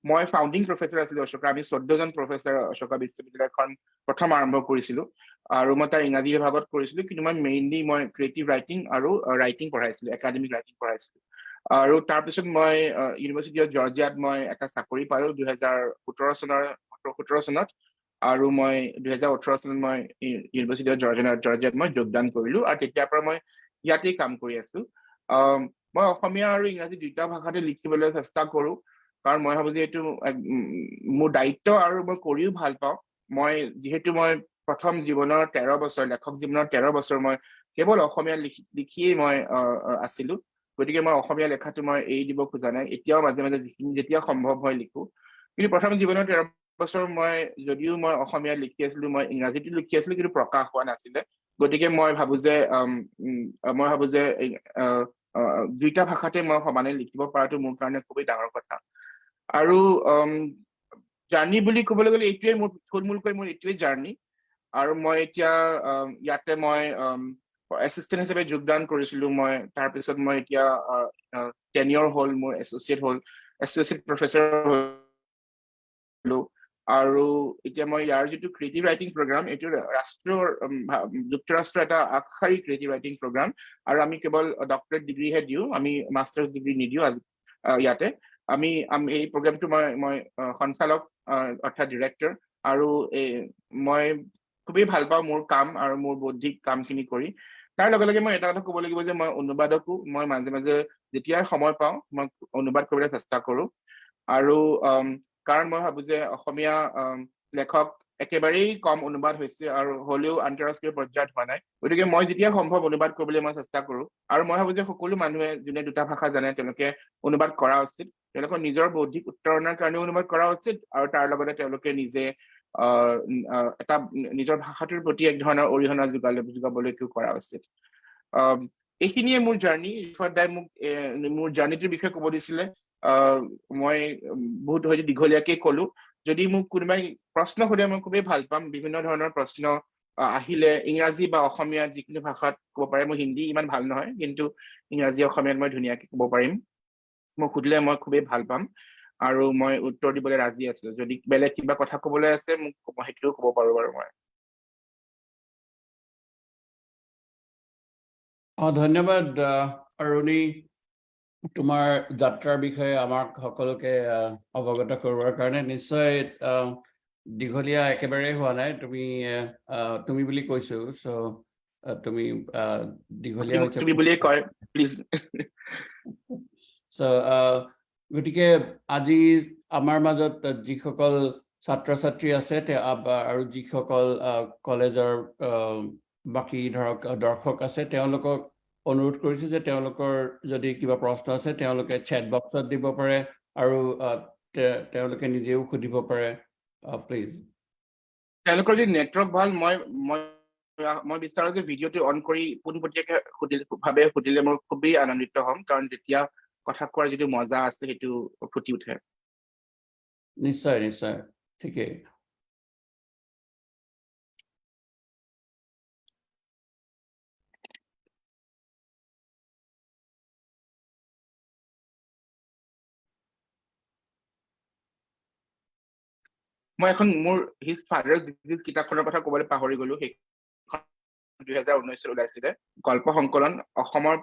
মই ফাউণ্ডিং প্ৰফেচৰ আছিলো অশোকা আমি 14 জন প্ৰফেচৰ অশোকা বিশ্ববিদ্যালয়খন প্ৰথম আৰম্ভ কৰিছিলো আৰু মই তাৰ ইংৰাজী বিভাগত কৰিছিলো কিন্তু মই মেইনলি মই ক্ৰিয়েটিভ ৰাইটিং আৰু ৰাইটিং পঢ়াইছিলো একাডেমিক ৰাইটিং পঢ়াইছিলো আৰু তাৰপিছত মই ইউনিভাৰ্চিটি অফ জৰ্জিয়াত মই এটা চাকৰি পালো 2017 চনত আৰু মই 2018 চনত মই ইউনিভাৰ্চিটি অফ জৰ্জিয়াত মই যোগদান কৰিলো আৰু তেতিয়াৰ পৰা মই ইয়াতেই কাম কৰি আছো মই অসমীয়া আৰু ইংৰাজী দুইটা ভাষাতে লিখিবলৈ চেষ্টা কৰো কাৰণ মই ভাবো যে এইটো মোৰ দায়িত্ব আৰু মই কৰিও ভাল পাওঁ মই যিহেতু মই প্ৰথম জীৱনৰ 13 বছৰ লেখক জীৱনৰ 13 বছৰ মই কেৱল অসমীয়া লিখিয়েই মই আছিলো গতিকে মই অসমীয়া লেখাটো মই এৰি দিব খোজা নাই এতিয়াও মাজে মাজে যেতিয়া সম্ভৱ হয় লিখো কিন্তু প্ৰথম জীৱনৰ 13 বছৰ মই যদিও মই অসমীয়া লিখি আছিলো মই ইংৰাজীতো লিখি আছিলো কিন্তু প্ৰকাশ হোৱা নাছিলে গতিকে মই ভাবো যে দুইটা ভাষাতে মই সমানে লিখিব পৰাটো মোৰ কাৰণে খুবেই ডাঙৰ কথা আৰু জাৰ্ণি বুলি ক'বলৈ গ'লে এইটোৱে মোৰ থুলমূলকৈ মোৰ এইটোৱে জাৰ্ণি আৰু মই এতিয়া ইয়াতে মই এছিষ্টেণ্ট হিচাপে যোগদান কৰিছিলো মই তাৰপিছত মই এতিয়া টেনিয়ৰ হ'ল মোৰ এছ'চিয়েট প্ৰফেচৰ হলো আৰু এতিয়া মই ইয়াৰ যিটো ক্ৰিয়েটিভ ৰাইটিং প্ৰগ্ৰাম এইটো যুক্তৰাষ্ট্ৰৰ এটা আগশাৰী ক্ৰিয়েটিভ ৰাইটিং প্ৰগ্ৰাম আৰু আমি কেৱল ডক্টৰেট ডিগ্ৰীহে দিওঁ আমি মাষ্টাৰ্ছ ডিগ্ৰী নিদিওঁ ইয়াতে আমি এই প্ৰগ্ৰামটো মই সঞ্চালক অৰ্থাৎ ডিৰেক্টৰ আৰু মই খুবেই ভাল পাওঁ মোৰ কাম আৰু মোৰ বৌদ্ধিক কামখিনি কৰি তাৰ লগে লগে মই এটা কথা ক'ব লাগিব যে মই অনুবাদকো মই মাজে মাজে যেতিয়াই সময় পাওঁ মই অনুবাদ কৰিবলৈ চেষ্টা কৰো আৰু কাৰণ মই ভাবো যে অসমীয়া লেখক একেবাৰেই কম অনুবাদ হৈছে আৰু হলেও আন্তঃৰাষ্ট্ৰীয় পৰ্যায়ত হোৱা নাই গতিকে মই যেতিয়া সম্ভৱ অনুবাদ কৰিবলৈ মই চেষ্টা কৰো আৰু মই ভাবো যে সকলো মানুহে যোনে দুটা ভাষা জানে তেওঁলোকে অনুবাদ কৰা উচিত তেওঁলোকৰ নিজৰ বৌদ্ধিক উত্তৰণৰ কাৰণে অনুবাদ কৰা উচিত আৰু তাৰ লগতে তেওঁলোকে নিজে এটা নিজৰ ভাষাটোৰ প্ৰতি এক ধৰণৰ অৰিহণা যোগাবলৈকেও কৰা উচিত এইখিনিয়ে মোৰ জাৰ্ণি ৰিফাদাই মোক মোৰ জাৰ্ণিটোৰ বিষয়ে ক'ব দিছিলে মই বহুত হয়তো দীঘলীয়াকে ক'লো যদি মোক কোনোবাই প্ৰশ্ন সোধে মই খুবেই ভাল পাম বিভিন্ন ধৰণৰ প্ৰশ্ন আহিলে ইংৰাজী বা অসমীয়া যিকোনো ভাষাত ক'ব পাৰে মই হিন্দী ইমান ভাল নহয় কিন্তু ইংৰাজী অসমীয়াত মই ধুনীয়াকে ক'ব পাৰিম মোক সুধিলে মই খুবেই ভাল পাম আৰু মই উত্তৰ দিবলৈ ৰাজি আছো যদি বেলেগ কিবা কথা ক'বলৈ আছে মোক সেইটোও ক'ব পাৰো বাৰু মই ধন্যবাদ অৰুণী তোমাৰ যাত্ৰাৰ বিষয়ে আমাক সকলোকে অৱগত কৰোৱাৰ কাৰণে নিশ্চয় দীঘলীয়া একেবাৰে হোৱা নাই তুমি বুলি কৈছো সো তুমি দীঘলীয়া হৈছে তুমি বুলিয়ে কয় প্লিজ সো গতিকে আজি আমাৰ মাজত যিসকল ছাত্ৰ ছাত্ৰী আছে আৰু যিসকল কলেজৰ বাকি ধৰক দৰ্শক আছে তেওঁলোকক অনুৰোধ কৰিছো যে তেওঁলোকৰ যদি কিবা প্ৰশ্ন আছে তেওঁলোকে চেট বক্সত দিব পাৰে আৰু তেওঁলোকে নিজেও সুধিব পাৰে প্লিজ তেওঁলোকৰ যদি নেটৱৰ্ক ভাল মই মই বিচাৰো যে ভিডিঅ'টো অন কৰি পোনপটীয়াকৈ সুধিলে মই খুবেই আনন্দিত হ'ম কাৰণ তেতিয়া কথা কোৱাৰ যিটো মজা আছে সেইটো ফুটি উঠে নিশ্চয় নিশ্চয় ঠিকেই মই এখন মোৰ হিজ ফাদাৰ্ছ ডিজিজ কিতাপখনৰ কথা ক'বলৈ পাহৰি গলো সেইখন 2019 ওলাইছিলে গল্প সংকলন অসমৰ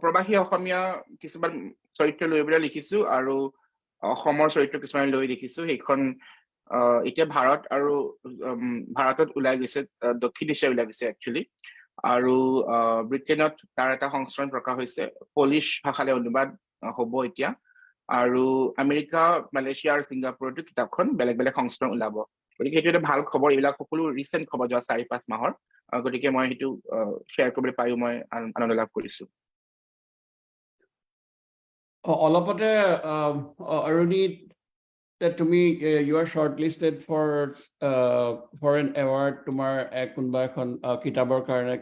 প্ৰবাসী অসমীয়া কিছুমান চৰিত্ৰ লৈ পেলাই লিখিছো আৰু অসমৰ চৰিত্ৰ কিছুমান লৈ লিখিছো সেইখন এতিয়া ভাৰতত ওলাই গৈছে দক্ষিণ এছিয়া ওলাই গৈছে একচুৱেলি আৰু ব্ৰিটেইনত তাৰ এটা সংস্কৰণ প্ৰকাশ হৈছে পলিছ ভাষালৈ অনুবাদ হ'ব এতিয়া আৰু আমেৰিকা মালয়েছিয়া আৰু ছিংগাপুৰতো কিতাপখন বেলেগ বেলেগ সংস্কৰণ ওলাব গতিকে সেইটো এটা ভাল খবৰ এইবিলাক সকলো ৰিচেণ্ট খবৰ যোৱা 4-5 মাহৰ গতিকে মই সেইটো শ্বেয়াৰ কৰিবলৈ পাইও মই আনন্দ লাভ কৰিছো অলপতে অৰুণি তুমি you are shortlisted for an award তোমাৰ কোনোবা এখন কিতাপৰ কাৰণে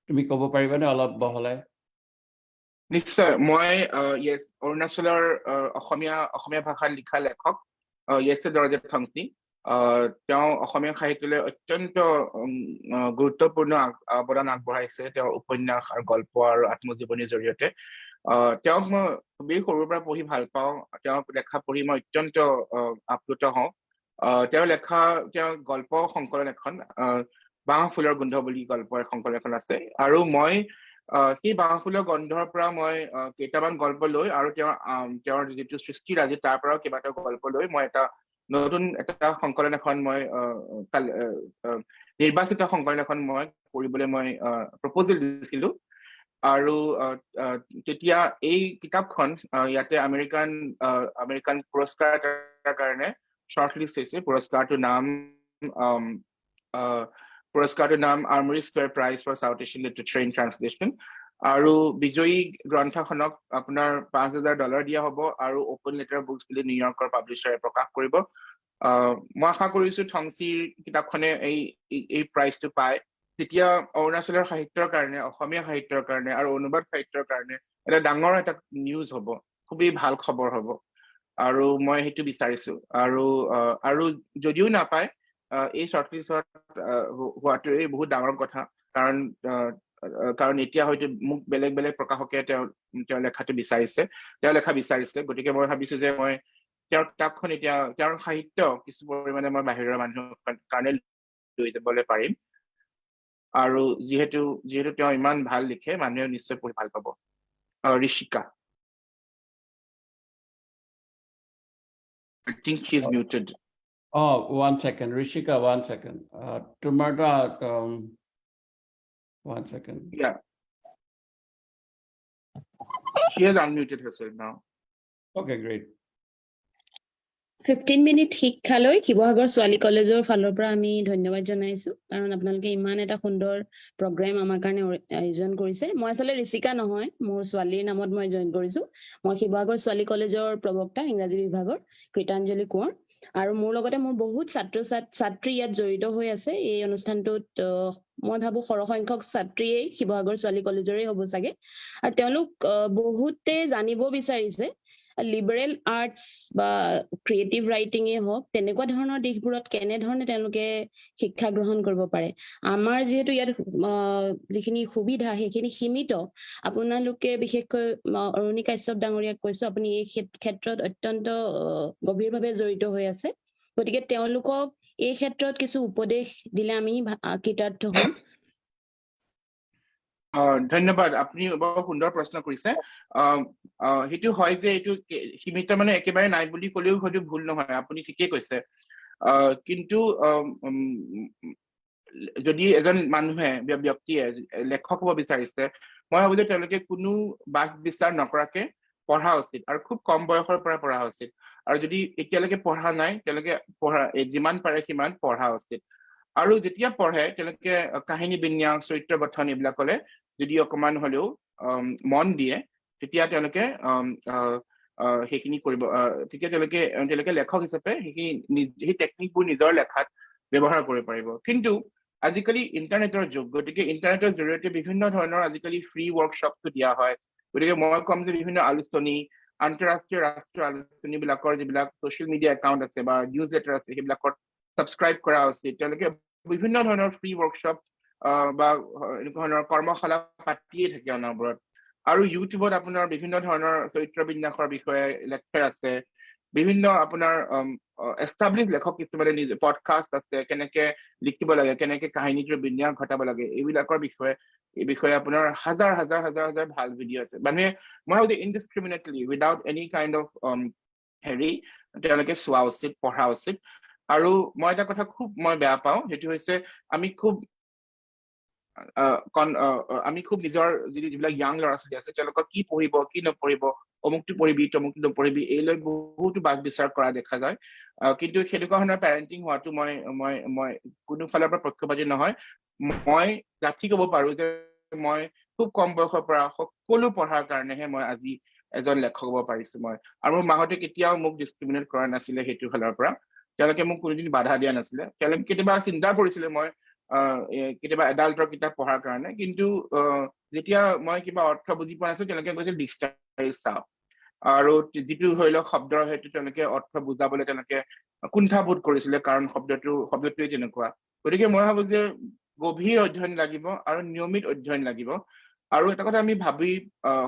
তুমি ক'ব পাৰিবানে অলপ বহলাই নিশ্চয় মই ইয়েছ অৰুণাচলৰ অসমীয়া ভাষাত লিখা লেখক ইয়েছে দৰজে থংচি তেওঁ অসমীয়া সাহিত্যলৈ অত্যন্ত গুৰুত্বপূৰ্ণ অৱদান আগবঢ়াইছে তেওঁৰ উপন্যাস আৰু গল্প আৰু আত্মজীৱনীৰ জৰিয়তে তেওঁক মই খুবেই সৰুৰ পৰা পঢ়ি ভাল পাওঁ তেওঁক লেখা পঢ়ি মই অত্যন্ত আপ্লুত হওঁ তেওঁৰ গল্প সংকলন এখন বাঁহ ফুলৰ গোন্ধ বুলি গল্পৰ সংকলন এখন আছে আৰু মই সেই বাঁহ ফুলৰ গন্ধৰ পৰা মই কেইটামান গল্প লৈ আৰু তেওঁৰ যিটো সৃষ্টিৰাজি তাৰ পৰাও কেইবাটাও গল্প লৈ মই নতুন এটা সংকলন এখন মই নিৰ্বাচিত সংকলন এখন মই কৰিবলৈ মই প্ৰপ'জেল দিছিলো আৰু তেতিয়া এই কিতাপখন ইয়াতে আমেৰিকান পুৰস্কাৰ এটাৰ কাৰণে শ্বৰ্ট লিষ্ট হৈছে পুৰস্কাৰটোৰ নাম Armory Square Prize for South Asian Literature in Translation আৰু বিজয়ী গ্ৰন্থখনক আপোনাৰ $5,000 দিয়া হ'ব আৰু অপেন লেটাৰ বুকছ বুলি নিউয়ৰ্কৰ পাব্লিশ্বাৰে প্ৰকাশ কৰিব মই আশা কৰিছো থংচিৰ কিতাপখনে এই প্ৰাইজটো পায় তেতিয়া অৰুণাচলৰ সাহিত্যৰ কাৰণে অসমীয়া সাহিত্যৰ কাৰণে আৰু অনুবাদ সাহিত্যৰ কাৰণে এটা ডাঙৰ এটা নিউজ হ'ব খুবেই ভাল খবৰ হ'ব আৰু মই সেইটো বিচাৰিছো আৰু যদিও নাপায় এই শ্বৰ্টলিষ্টত হোৱাটোৱে বহুত ডাঙৰ কথা কাৰণ এতিয়া হয়তো মোক বেলেগ বেলেগ প্ৰকাশকে তেওঁ লেখা বিচাৰিছে গতিকে মই ভাবিছো যে মই তেওঁৰ কিতাপখন এতিয়া তেওঁৰ সাহিত্য কিছু পৰিমাণে মই বাহিৰৰ মানুহৰ কাৰণে লৈ যাবলৈ পাৰিম আৰু যিহেতু তেওঁ ইমান ভাল লিখে মানুহে নিশ্চয় পঢ়ি ভাল পাব Rishika I think she's muted. Oh, 1 second. Rishika, 1 second. Tomorrow, 1 second. Yeah. She has unmuted herself now. Okay, great. 15 minute শিক্ষালৈ শিৱসাগৰ ছোৱালী কলেজৰ ফালৰ পৰা আমি ধন্যবাদ জনাইছো কাৰণ আপোনালোকে ইমান এটা সুন্দৰ প্ৰগ্ৰাম আমাৰ কাৰণে আয়োজন কৰিছে মই আসলে ঋষিকা নহয় মোৰ ছোৱালীৰ নামত মই জয়েন কৰিছো মই শিৱসাগৰ ছোৱালী কলেজৰ প্ৰবক্তা ইংৰাজী বিভাগৰ কৃতাঞ্জলি কোঁৱৰ আৰু মোৰ লগতে মোৰ বহুত ছাত্ৰী ইয়াত জড়িত হৈ আছে এই অনুষ্ঠানটোত মই ভাবো সৰহসংখ্যক ছাত্ৰীয়ে শিৱসাগৰ ছোৱালী কলেজৰে হ'ব চাগে আৰু তেওঁলোক বহুতে জানিব বিচাৰিছে লিবাৰেল আৰ্টছ বা ক্ৰিয়েটিভ ৰাইটিঙে হওক তেনেকুৱা ধৰণৰ দিশবোৰত কেনেধৰণে তেওঁলোকে শিক্ষা গ্ৰহণ কৰিব পাৰে আমাৰ যিহেতু ইয়াত যিখিনি সুবিধা সেইখিনি সীমিত আপোনালোকে বিশেষকৈ অৰুণি কাশ্যপ ডাঙৰীয়াক কৈছো আপুনি এই ক্ষেত্ৰত অত্যন্ত গভীৰভাৱে জড়িত হৈ আছে গতিকে তেওঁলোকক এই ক্ষেত্ৰত কিছু উপদেশ দিলে আমি কৃতাৰ্থ হ'ম ধন্যবাদ আপুনি বৰ সুন্দৰ প্ৰশ্ন কৰিছে সেইটো হয় যে এইটো সীমিত মানে একেবাৰে নাই বুলি ক'লেও হয়তো ভুল নহয় আপুনি ঠিকেই কৈছে কিন্তু যদি এজন মানুহে ব্যক্তিয়ে লেখক হ'ব বিচাৰিছে মই ভাবো যে তেওঁলোকে কোনো বাছ বিচাৰ নকৰাকে পঢ়া উচিত আৰু খুব কম বয়সৰ পৰা পঢ়া উচিত আৰু যদি এতিয়ালৈকে পঢ়া নাই তেওঁলোকে যিমান পাৰে সিমান পঢ়া উচিত আৰু যেতিয়া পঢ়ে তেওঁলোকে কাহিনী বিন্যাস চৰিত্ৰ গঠন এইবিলাকলে যদি অকমান হলেও মন দিয়ে তেতিয়া তেওঁলোকে সেইখিনি কৰিব তেতিয়া তেওঁলোকে লেখক হিচাপে সেই টেকনিকবোৰ নিজৰ লেখাত ব্যৱহাৰ কৰিব পাৰিব কিন্তু আজিকালি ইন্টাৰনেটৰ যুগ গতিকে ইন্টাৰনেটৰ জৰিয়তে বিভিন্ন ধৰণৰ আজিকালি ফ্ৰী ৱৰ্কশ্বপটো দিয়া হয় গতিকে মই কম যে বিভিন্ন আলোচনী আন্তঃৰাষ্ট্ৰীয় ৰাষ্ট্ৰীয় আলোচনীবিলাকৰ যিবিলাক ছ'চিয়েল মিডিয়া একাউণ্ট আছে বা নিউজ লেটাৰ আছে সেইবিলাকত ছাবস্ক্ৰাইব কৰা উচিত তেওঁলোকে বিভিন্ন ধৰণৰ ফ্ৰী ৱৰ্কশ্বপ বা এনেকুৱা ধৰণৰ কৰ্মশালা পাতিয়ে থাকে অনবৰত আৰু ইউটিউবত আপোনাৰ বিভিন্ন ধৰণৰ চৰিত্ৰ বিন্যাসৰ বিষয়ে লেকচাৰ আছে বিভিন্ন আপোনাৰ এষ্টাব্লিছ লেখক কিছুমানে নিজে পডকাষ্ট আছে কেনেকে লিখিব লাগে কেনেকে কাহিনীটোৰ বিন্যাস ঘটাব লাগে এইবিলাকৰ বিষয়ে আপোনাৰ হাজাৰ হাজাৰ হাজাৰ হাজাৰ ভাল ভিডিঅ' আছে মানে মই ভাবো ইনডিসক্ৰিমিনেটলি উইদাউট এনি কাইণ্ড অফ হেৰি তেওঁলোকে চোৱা উচিত পঢ়া উচিত আৰু মই এটা কথা খুব মই বেয়া পাওঁ সেইটো হৈছে আমি খুব নিজৰ যিবিলাক ইয়াং ল'ৰা ছোৱালী আছে তেওঁলোকক কি পঢ়িব কি নপঢ়িব অমুকটো পঢ়িবি তমুকটো নপঢ়িবি এই লৈ বহুতো বাছ বিচাৰ কৰা দেখা যায় কিন্তু সেনেকুৱা ধৰণৰ পেৰেণ্টিং হোৱাটো মই কোনো ফালৰ পৰা পক্ষপাতী নহয় মই ডাঠি ক'ব পাৰো যে মই খুব কম বয়সৰ পৰা সকলো পঢ়াৰ কাৰণেহে মই আজি এজন লেখক হ'ব পাৰিছো মই আৰু মোৰ মাহঁতে কেতিয়াও মোক ডিছক্ৰিমিনেট কৰা নাছিলে সেইটো ফালৰ পৰা তেওঁলোকে মোক কোনোদিন বাধা দিয়া নাছিলে তেওঁলোকে কেতিয়াবা চিন্তা কৰিছিলে মই কেতিয়াবা এডাল্টৰ কিতাপ পঢ়াৰ কাৰণে কিন্তু যেতিয়া মই কিবা অৰ্থ বুজি পোৱা নাছিলো তেওঁলোকে কৈছিল ডিক্সনাৰী চাওঁ আৰু যিটো ধৰি লওক শব্দৰ হয়তো তেওঁলোকে অৰ্থ বুজাবলৈ তেওঁলোকে কুণ্ঠাবোধ কৰিছিলে কাৰণ শব্দটোৱে তেনেকুৱা গতিকে মই ভাবো যে গভীৰ অধ্যয়ন লাগিব আৰু নিয়মিত অধ্যয়ন লাগিব আৰু এটা কথা আমি ভাবি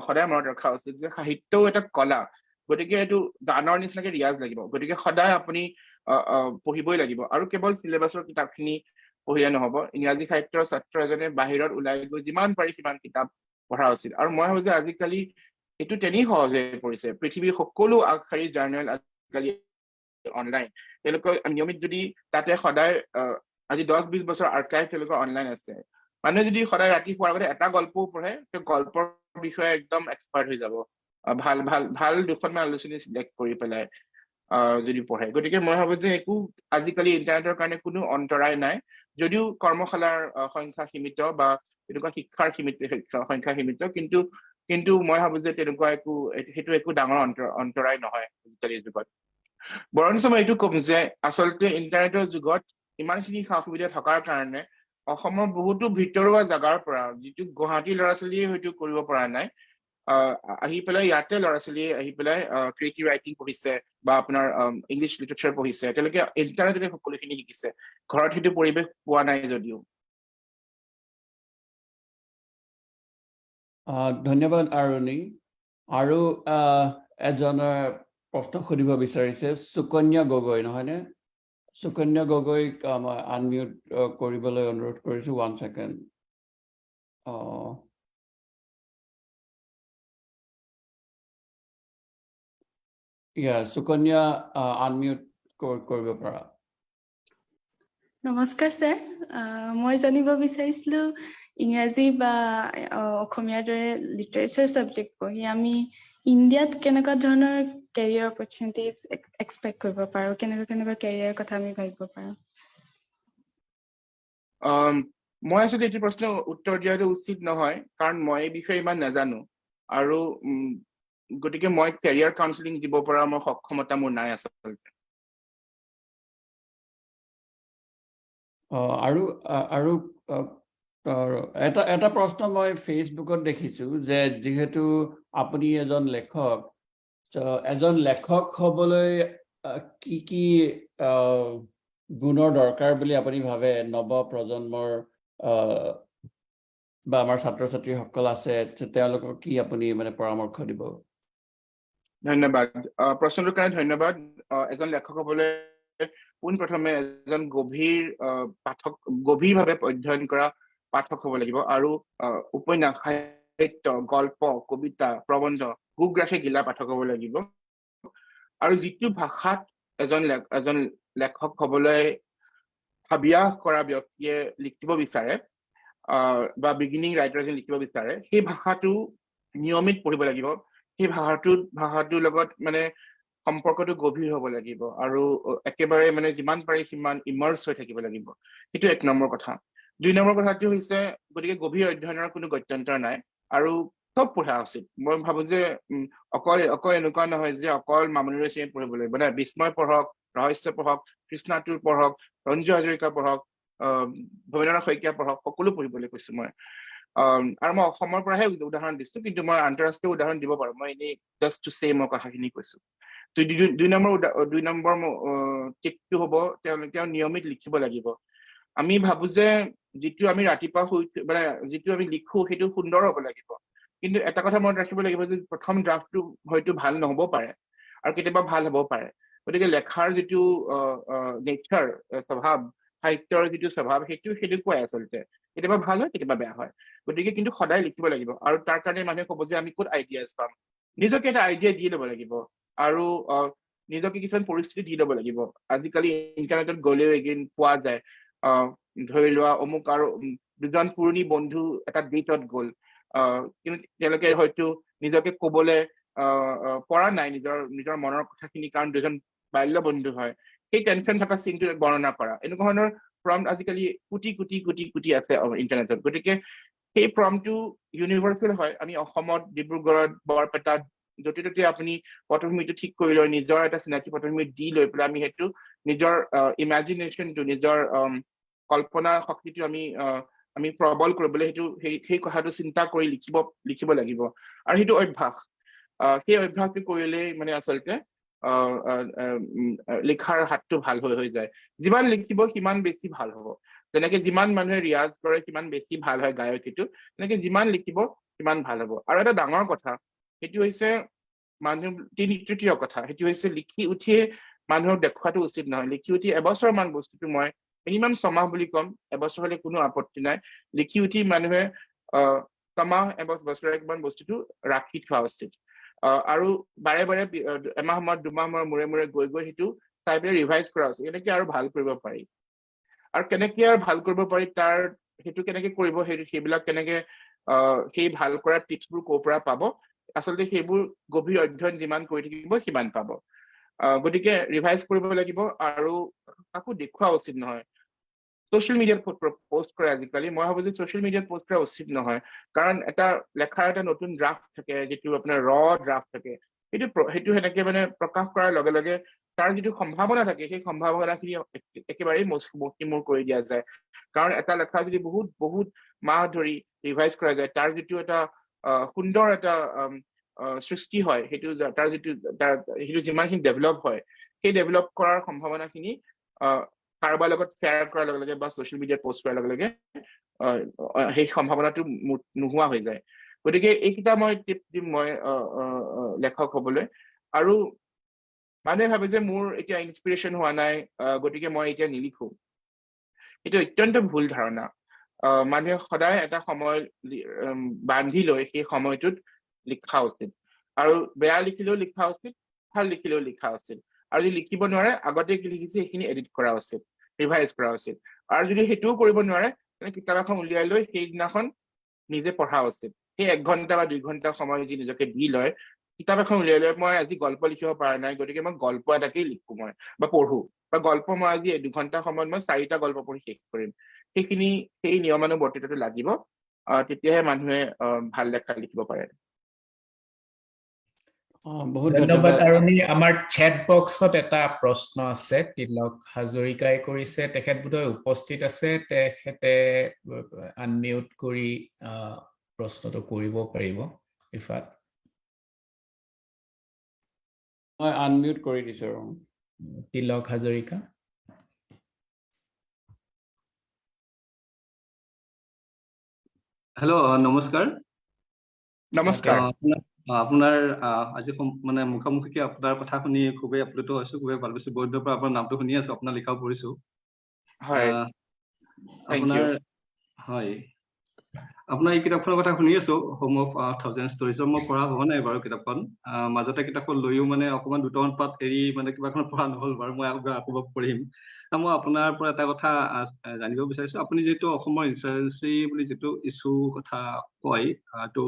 সদায় মনত ৰখা উচিত যে সাহিত্যও এটা কলা গতিকে এইটো গানৰ নিচিনাকে ৰিয়াজ লাগিব গতিকে সদায় আপুনি পঢ়িবই লাগিব আৰু কেৱল চিলেবাছৰ কিতাপখিনি পঢ়িলে নহব ইংৰাজী সাহিত্যৰ ছাত্ৰ এজনে বাহিৰত ওলাই গৈ যিমান পাৰি সিমান কিতাপ পঢ়া উচিত আৰু মই ভাবো যে আজিকালি এইটো তেনেই সহজ হৈ পৰিছে পৃথিৱীৰ সকলো আগশাৰীৰ জাৰ্নেল আজিকালি অনলাইন তেওঁলোকৰ নিয়মিত যদি তাতে সদায় আজি 10-20 বছৰ আৰ্কাইভ তেওঁলোকৰ অনলাইন আছে মানুহে যদি সদায় ৰাতি শোৱাৰ আগতে এটা গল্পও পঢ়ে তেওঁ গল্পৰ বিষয়ে একদম এক্সপাৰ্ট হৈ যাব ভাল দুখনমান আলোচনী চিলেক্ট কৰি পেলাই যদি পঢ়ে গতিকে মই ভাবো যে একো আজিকালি ইন্টাৰনেটৰ কাৰণে কোনো অন্তৰায় নাই যদিও কৰ্মশালাৰ সংখ্যা সীমিত বা এনেকুৱা শিক্ষাৰ সংখ্যা সীমিত কিন্তু মই ভাবো যে তেনেকুৱা সেইটো একো ডাঙৰ অন্তৰায় নহয় আজিকালিৰ যুগত বৰঞ্চ মই এইটো কম যে আচলতে ইন্টাৰনেটৰ যুগত ইমানখিনি সা সুবিধা থকাৰ কাৰণে অসমৰ বহুতো ভিতৰুৱা জাগাৰ পৰা যিটো গুৱাহাটীৰ ল'ৰা ছোৱালীয়ে হয়তো কৰিব পৰা নাই আহি পেলাই ইয়াতে ল'ৰা ছোৱালীয়ে আহি পেলাই ক্ৰিয়েটিভ ৰাইটিং পঢ়িছে বা আপোনাৰ ইংলিছ লিটাৰেচাৰ পঢ়িছে তেওঁলোকে ইণ্টাৰনেটতে সকলোখিনি শিকিছে ঘৰত সেইটো পৰিৱেশ পোৱা নাই যদিও ধন্যবাদ আৰুণি আৰু এজনৰ প্ৰশ্ন সুধিব বিচাৰিছে সুকন্যা গগৈ নহয়নে সুকন্যা গগৈক মই আনমিউট কৰিবলৈ অনুৰোধ কৰিছো 1 সেকেন্ড সুকন্যা আনমিউট কৰিব পাৰা নমস্কাৰ স্যাৰ মই জানিব বিচাৰিছিলো ইংৰাজী বা অসমীয়াৰ দৰে লিটাৰেচাৰ সাবজেক্ট পঢ়ি আমি ইণ্ডিয়াত কেনেকুৱা ধৰণৰ কেৰিয়াৰ অপৰচুনিটিজ এক্সপেক্ট কৰিব পাৰো কেনেকুৱা কেৰিয়াৰৰ কথা আমি ভাবিব পাৰো মই আসলে এই প্ৰশ্ন উত্তৰ দিয়াটো উচিত নহয় কাৰণ মই এই বিষয়ে ইমান নাজানো আৰু গতিকে মই কেৰিয়াৰ কাউন্সেলিং দিব পৰা মোৰ সক্ষমতা মোৰ নাই আচলতে আৰু এটা প্ৰশ্ন মই ফেচবুকত দেখিছো যে যেহেতু আপুনি এজন লেখক হ'বলৈ কি গুণৰ দৰকাৰ বুলি আপুনি ভাবে নৱ প্ৰজন্মৰ বা আমাৰ ছাত্ৰ ছাত্ৰীসকল আছে তেওঁলোকক কি আপুনি মানে পৰামৰ্শ দিব ধন্যবাদ প্ৰশ্নটোৰ কাৰণে ধন্যবাদ এজন লেখক হ'বলৈ পোনপ্ৰথমে এজন গভীৰভাৱে অধ্যয়ন কৰা পাঠক হ'ব লাগিব আৰু উপন্যাস সাহিত্য গল্প কবিতা প্ৰবন্ধ ভূগ্ৰাসে গিলা পাঠক হ'ব লাগিব আৰু যিটো ভাষাত এজন লেখক হ'বলৈ হাবিয়াস কৰা ব্যক্তিয়ে লিখিব বিচাৰে বা বিগিনিং ৰাইটাৰ এজন লিখিব বিচাৰে সেই ভাষাটো নিয়মিত পঢ়িব লাগিব সেই ভাষাটোৰ লগত মানে সম্পৰ্কটো গভীৰ হ'ব লাগিব আৰু একেবাৰে মানে যিমান পাৰি সিমান ইমাৰ্স হৈ থাকিব লাগিব সেইটো 1 নম্বৰ কথা 2 নম্বৰ কথাটো হৈছে গতিকে গভীৰ অধ্যয়নৰ কোনো গত্যন্তৰ নাই আৰু সব পঢ়া উচিত মই ভাবো যে অকল এনেকুৱা নহয় যে অকল মামনি ৰয়ছমে পঢ়িব লাগিব মানে বিস্ময় পঢ়ক ৰহস্য পঢ়ক, কৃষ্ণাতুৰ পঢ়ক, ৰঞ্জু হাজৰিকা পঢ়ক, ভবেন্দ্ৰনাথ শইকীয়া পঢ়ক, সকলো পঢ়িবলৈ কৈছো মই। আৰু মই অসমৰ পৰাহে উদাহৰণ দিছো, কিন্তু মই আন্তঃৰাষ্ট্ৰীয় উদাহৰণ দিব পাৰো। মই এনেই জাষ্ট টু চে মই কথাখিনি কৈছো। দুই নম্বৰ টিপটো হ'ব তেওঁলোকে নিয়মিত লিখিব লাগিব। আমি ভাবো যে যিটো আমি ৰাতিপুৱা মানে যিটো আমি লিখো সেইটো সুন্দৰ হ'ব লাগিব, কিন্তু এটা কথা মনত ৰাখিব লাগিব যে প্ৰথম ড্ৰাফটটো হয়তো ভাল নহ'ব পাৰে আৰু কেতিয়াবা ভাল হ'ব পাৰে। গতিকে লেখাৰ যিটো নেচাৰ, স্বভাৱ, সাহিত্যৰ যিটো স্বভাৱ, সেইটো সেনেকুৱাই আচলতে। কেতিয়াবা ভাল হয়, কেতিয়াবা বেয়া হয়। গতিকে কিন্তু সদায় লিখিব লাগিব। আৰু তাৰ কাৰণে মানুহে ক'ব যে আমি ক'ত আইডিয়াছ পাম। নিজকে এটা আইডিয়া দি ল'ব লাগিব আৰু নিজকে কিছুমান পৰিস্থিতি দি ল'ব লাগিব। আজিকালি ইণ্টাৰনেটত গ'লেও এদিন পোৱা যায়, ধৰি লোৱা অমুক আৰু দুজন পুৰণি বন্ধু এটা ডেটত গ'ল, কিন্তু তেওঁলোকে হয়তো নিজকে ক'বলৈ পৰা নাই নিজৰ মনৰ কথাখিনি, কাৰণ দুজন বাল্য বন্ধু হয়। সেই টেনচন থকা চিনটো বৰ্ণনা কৰা, এনেকুৱা ধৰণৰ প্ৰম্পট আজিকালি কোটি আছে ইণ্টাৰনেটত। গতিকে সেই প্ৰম্পটটো ইউনিভাৰ্চেল হয়। আমি অসমত, ডিব্ৰুগড়ত, বৰপেটাত য'তে ত'তে আপুনি পটভূমিটো ঠিক কৰি লৈ নিজৰ এটা চিনাকি পটভূমি দি লৈ পেলাই আমি সেইটো নিজৰ ইমেজিনেশ্যনটো, নিজৰ কল্পনা শক্তিটো আমি প্ৰবল কৰিবলৈ সেই কথাটো চিন্তা কৰি লিখিব লাগিব। আৰু সেইটো অভ্যাস, সেই অভ্যাসটো কৰিলেই মানে আচলতে লিখাৰ হাতটো ভাল হৈ যায়। যিমান লিখিব সিমান বেছি ভাল হ'ব। যেনেকে যিমান মানুহে ৰিয়াজ কৰে সিমান বেছি ভাল হয় গায়কীটো, তেনেকে যিমান লিখিব সিমান ভাল হ'ব। আৰু এটা ডাঙৰ কথা, সেইটো হৈছে তৃতীয় কথা, সেইটো হৈছে লিখি উঠিয়ে মানুহক দেখুৱাটো উচিত নহয়। লিখি উঠি এবছৰমান বস্তুটো মই মিনিমাম 6 মাহ বুলি ক'ম, এবছৰ হ'লে কোনো আপত্তি নাই। লিখি উঠি মানুহে 6 মাহ, বছৰেকমান বস্তুটো ৰাখি থোৱা উচিত। আৰু বাৰে বাৰে এমাহ মূৰত, 2 মাহ মূৰে গৈ সেইটো চাই পেলাই ৰিভাইজ কৰা উচিত। এনেকে আৰু ভাল কৰিব পাৰি। আৰু কেনেকে আৰু ভাল কৰিব পাৰি, সেইটো কেনেকে কৰিব, সেইবিলাক কেনেকে সেই ভাল কৰা টিপছবোৰ ক'ৰ পৰা পাব, আচলতে সেইবোৰ গভীৰ অধ্যয়ন যিমান কৰি থাকিব সিমান পাব। গতিকে ৰিভাইজ কৰিব লাগিব আৰু কাকো দেখুওৱা উচিত নহয়। ছ'চিয়েল মিডিয়াত পোষ্ট কৰে আজিকালি, মই ভাবো যে ছ'চিয়েল মিডিয়াত পোষ্ট কৰা উচিত নহয়। কাৰণ এটা লেখাৰ এটা নতুন ড্ৰাফ্ট থাকে, যিটো আপোনাৰ ড্ৰাফ্ট থাকে, সেইটো সেনেকে মানে প্ৰকাশ কৰাৰ লগে লগে তাৰ যিটো সম্ভাৱনা থাকে, সেই সম্ভাৱনাখিনি একেবাৰেই মূৰ কৰি দিয়া যায়। কাৰণ এটা লেখা যদি বহুত মাহ ধৰি ৰিভাইজ কৰা যায়, তাৰ যিটো এটা সুন্দৰ এটা সৃষ্টি হয়, সেইটো যিমানখিনি ডেভেলপ হয়, সেই ডেভেলপ কৰাৰ সম্ভাৱনাখিনি কাৰোবাৰ লগত শ্বেয়াৰ কৰাৰ লগে লগে বা ছ'চিয়েল মিডিয়াত পোষ্ট কৰাৰ লগে লগে সেই সম্ভাৱনাটো নোহোৱা হৈ যায়। গতিকে এইকেইটা মই টিপ দিম মই লেখক হ'বলৈ। আৰু মানুহে ভাবে যে মোৰ এতিয়া ইনস্পিৰেশ্যন হোৱা নাই, গতিকে মই এতিয়া নিলিখো। এইটো অত্যন্ত ভুল ধাৰণা। মানুহে সদায় এটা সময় বান্ধি লৈ সেই সময়টোত লিখা উচিত। আৰু বেয়া লিখিলেও লিখা উচিত, ভাল লিখিলেও লিখা উচিত। আৰু যদি লিখিব নোৱাৰে, আগতে কি লিখিছে সেইখিনি এডিট কৰা উচিত, ৰিভাইজ কৰা উচিত। আৰু যদি সেইটোও কৰিব নোৱাৰে, তেনে কিতাপ এখন উলিয়াই লৈ সেইদিনাখন নিজে পঢ়া উচিত। সেই 1 ঘণ্টা বা 2 ঘণ্টা সময় যদি নিজকে দি লয়, কিতাপ এখন উলিয়াই লৈ মই আজি গল্প লিখিব পৰা নাই, গতিকে মই গল্প এটাকেই লিখো মই বা পঢ়ো, বা গল্প মই আজি 2 ঘণ্টা সময়ত মই 4টা গল্প পঢ়ি শেষ কৰিম। সেই নিয়মানুবৰ্তিতাটো লাগিব, তেতিয়াহে মানুহে ভাল লেখা লিখিব পাৰে। বহুত ধন্যবাদ আৰুণি। আমাৰ চেট বক্সত এটা প্ৰশ্ন আছে, তিলক হাজৰিকাই কৰিছে। তেখেত বোধহয় উপস্থিত আছে, তেখেতে আনমিউট কৰি প্ৰশ্নটো কৰিব পাৰিব। ইফাত মই আনমিউট কৰি দিছো। তিলক হাজৰিকা। হেল্ল', নমস্কাৰ। নমস্কাৰ। আপোনাৰ আজি মানে মুখামুখি আপোনাৰ কথা শুনি খুবেই আপ্লুত হৈছো, খুবেই ভাল পাইছো। বহুত দিনৰ পৰা আপোনাৰ নামটো শুনি আছো, আপোনাৰ লিখাও পঢ়িছো। আপোনাৰ এই কিতাপখনৰ কথা শুনি আছো, হোম অফ থাউজেণ্ড ষ্টৰিজৰ। মই পঢ়া হোৱা নাই বাৰু কিতাপখন। মাজতে কিতাপখন লৈও মানে অকণমান দুটামান পাত এৰি মানে কিতাপখন পঢ়া নহ'ল বাৰু। মই আকৌ পঢ়িম। মই আপোনাৰ পৰা এটা কথা জানিব বিচাৰিছো। আপুনি যিটো অসমৰ ইনচাৰ্জেঞ্চি বুলি যিটো ইছ্যু কথা কয়, তো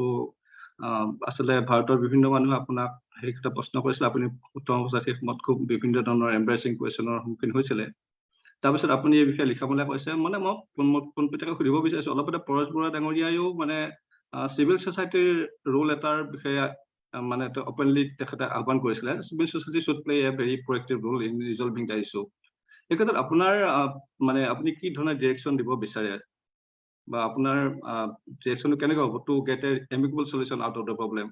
আচলতে ভাৰতৰ বিভিন্ন মানুহে আপোনাক সেই কথা প্ৰশ্ন কৰিছিল। আপুনি উত্তম অৱস্থাত সেই সময়ত খুব বিভিন্ন ধৰণৰ এম্বাৰেচিং কুৱেশ্যনৰ সন্মুখীন হৈছিলে। তাৰপিছত আপুনি এই বিষয়ে লিখা মেলা কৈছে। মানে মই পোনপটীয়াকৈ সুধিব বিচাৰিছো, অলপতে পৰেশ বৰুৱা ডাঙৰীয়াইও মানে চিভিল ছ'চাইটিৰ ৰোল এটাৰ বিষয়ে মানে openly তেখেতে আহ্বান কৰিছিলে civil society should play a very proactive role in resolving the issue এই ক্ষেত্ৰত আপোনাৰ মানে আপুনি কি ধৰণৰ ডিৰেকশন দিব বিচাৰে বা আপোনাৰ ডিৰেকশন কেনেকৈ হ'ব to get a amicable solution out of the problem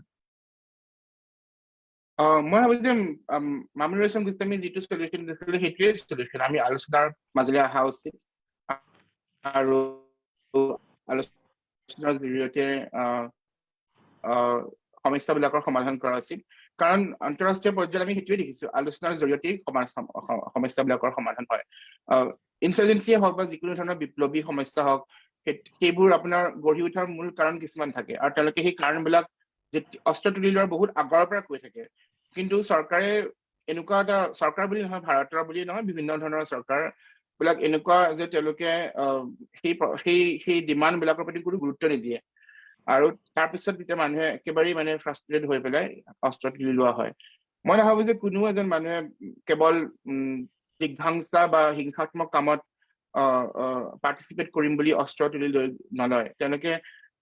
মই ভাবো যে মামুনুল গোস্বামী যিটো সলিউশন দিছিলে সেইটোৱে সলিউশন আমি আলোচনাৰ মাজলৈ অহা উচিত আৰু আলোচনাৰ জৰিয়তে সমস্যাবিলাকৰ সমাধান কৰা উচিত কাৰণ আন্তঃৰাষ্ট্ৰীয় পৰ্যায়ত আমি সেইটোৱে দেখিছো আলোচনাৰ জৰিয়তেই সমস্যাবিলাকৰ সমাধান হয় ইনসাৰ্জেন্সিয়ে হওক বা যিকোনো ধৰণৰ বিপ্লৱী সমস্যা হওক সেইবোৰ আপোনাৰ গঢ়ি উঠাৰ মূল কাৰণ কিছুমান থাকে আৰু তেওঁলোকে সেই কাৰণবিলাক যে অস্ত্ৰ তুলি লোৱাৰ বহুত আগৰ পৰা কৈ থাকে কিন্তু চৰকাৰে এনেকুৱা এটা চৰকাৰ বুলি নহয় ভাৰতৰ বুলি নহয় বিভিন্ন ধৰণৰ চৰকাৰ বিলাক এনেকুৱা যে তেওঁলোকে সেই ডিমাণ্ড বিলাকৰ প্ৰতি কোনো গুৰুত্ব নিদিয়ে আৰু তাৰপিছত যেতিয়া মানুহে একেবাৰে মানে ফ্ৰাষ্ট্ৰেটেড হৈ পেলাই অস্ত্ৰ তুলি লোৱা হয় মই নাভাবো যে কোনো এজন মানুহে কেৱল বিধ্বংসা বা হিংসাত্মক কামত পাৰ্টিচিপেট কৰিম বুলি অস্ত্ৰ তুলি লৈ নলয় তেওঁলোকে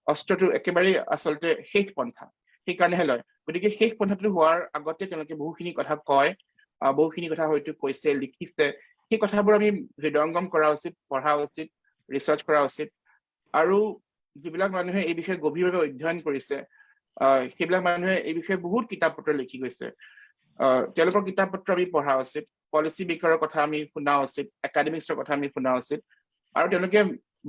অস্ত্ৰটো একেবাৰে আচলতে শেষ পন্থা সেইকাৰণেহে লয় গতিকে শেষ পন্থাটো হোৱাৰ আগতে তেওঁলোকে বহুখিনি কথা কয় বহুখিনি কথা হয়তো কৈছে লিখিছে সেই কথাবোৰ আমি হৃদয়ংগম কৰা উচিত পঢ়া উচিত ৰিচাৰ্চ কৰা উচিত আৰু যিবিলাক মানুহে এই বিষয়ে গভীৰভাৱে অধ্যয়ন কৰিছে সেইবিলাক মানুহে এই বিষয়ে বহুত কিতাপ পত্ৰ লিখি গৈছে তেওঁলোকৰ কিতাপ পত্ৰ আমি পঢ়া উচিত পলিচি মেকাৰৰ কথা আমি শুনা উচিত একাডেমিক্সৰ কথা আমি শুনা উচিত আৰু তেওঁলোকে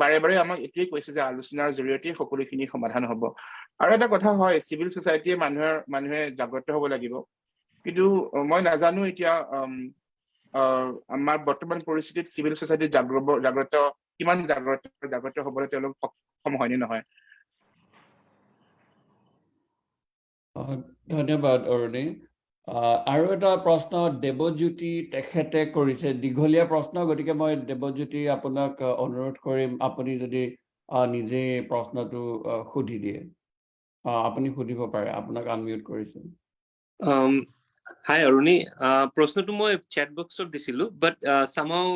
বাৰে বাৰে আমাক এইটোৱে কৈছে যে আলোচনাৰ জৰিয়তে সকলোখিনি সমাধান হ'ব আৰু এটা কথা হয় চিভিল সোসাইটিয়ে মানুহে জাগ্ৰত হ'ব লাগিব কিন্তু মই নাজানো এতিয়া আমাৰ বৰ্তমান পৰিস্থিতিত চিভিল সোসাইটি জাগ্ৰত কিমান জাগ্ৰত হ'বলৈ তেওঁলোক সক্ষম হয়নে নহয় ধন্যবাদ অৰুণী আৰু এটা প্ৰশ্ন দেৱজ্যোতি তেখেতে কৰিছে দীঘলীয়া প্ৰশ্ন গতিকে মই দেৱজ্যোতি আপোনাক অনুৰোধ কৰিম আপুনি যদি নিজে প্ৰশ্নটো সুধি দিয়ে আপুনি সুধিব পাৰে আপোনাক আনমিউট কৰিছো Hi Aruni, প্ৰশ্নটো মই chat boxত দিছিলো but somehow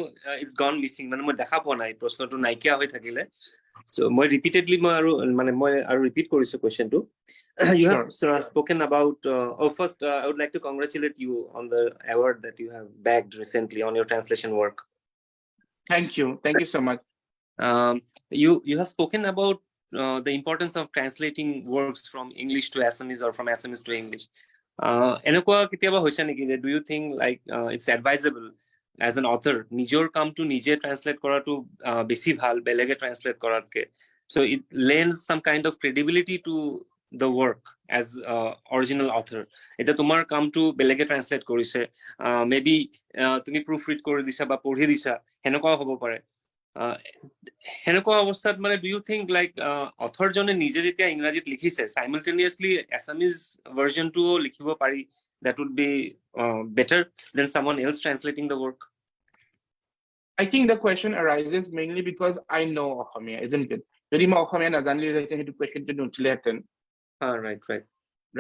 it's gone missing মানে মই দেখা পোৱা নাই প্ৰশ্নটো নাইকিয়া হৈ থাকিলে so মই repeatedly মই repeat কৰিছো questionটো you have spoken about first I would like to congratulate you on the award that you have bagged recently on your translation work. Thank you so much. You have spoken about the importance of translating works from English to Assamese or from Assamese to English. এনেকুৱা কেতিয়াবা হৈছে নেকি যে do you think like it's advisable as an author নিজৰ কামটো নিজে translate কৰাটো বেছি ভাল বেলেগে ট্ৰান্সলেট কৰাতকে so it lends some kind of credibility to the work as original author এটা তোমাৰ কামটো বেলেগে ট্ৰান্সলেট কৰিছে maybe তুমি প্ৰুফ ৰিড কৰি দিছা বা পঢ়ি দিছা হেনেকুৱা হ'ব পাৰে হেনেকুৱা অৱস্থাত মানে do you think like author জনে নিজে যেতিয়া ইংৰাজীত লিখিছে simultaneously Assamese version to লিখিব পাৰি that would be better than someone else translating the work I think the question arises mainly because I know Assamese isn't it যদি মই অসমীয়া নাজানিলে সেইটো কোৱেশ্চনটো নুঠিলেহেঁতেন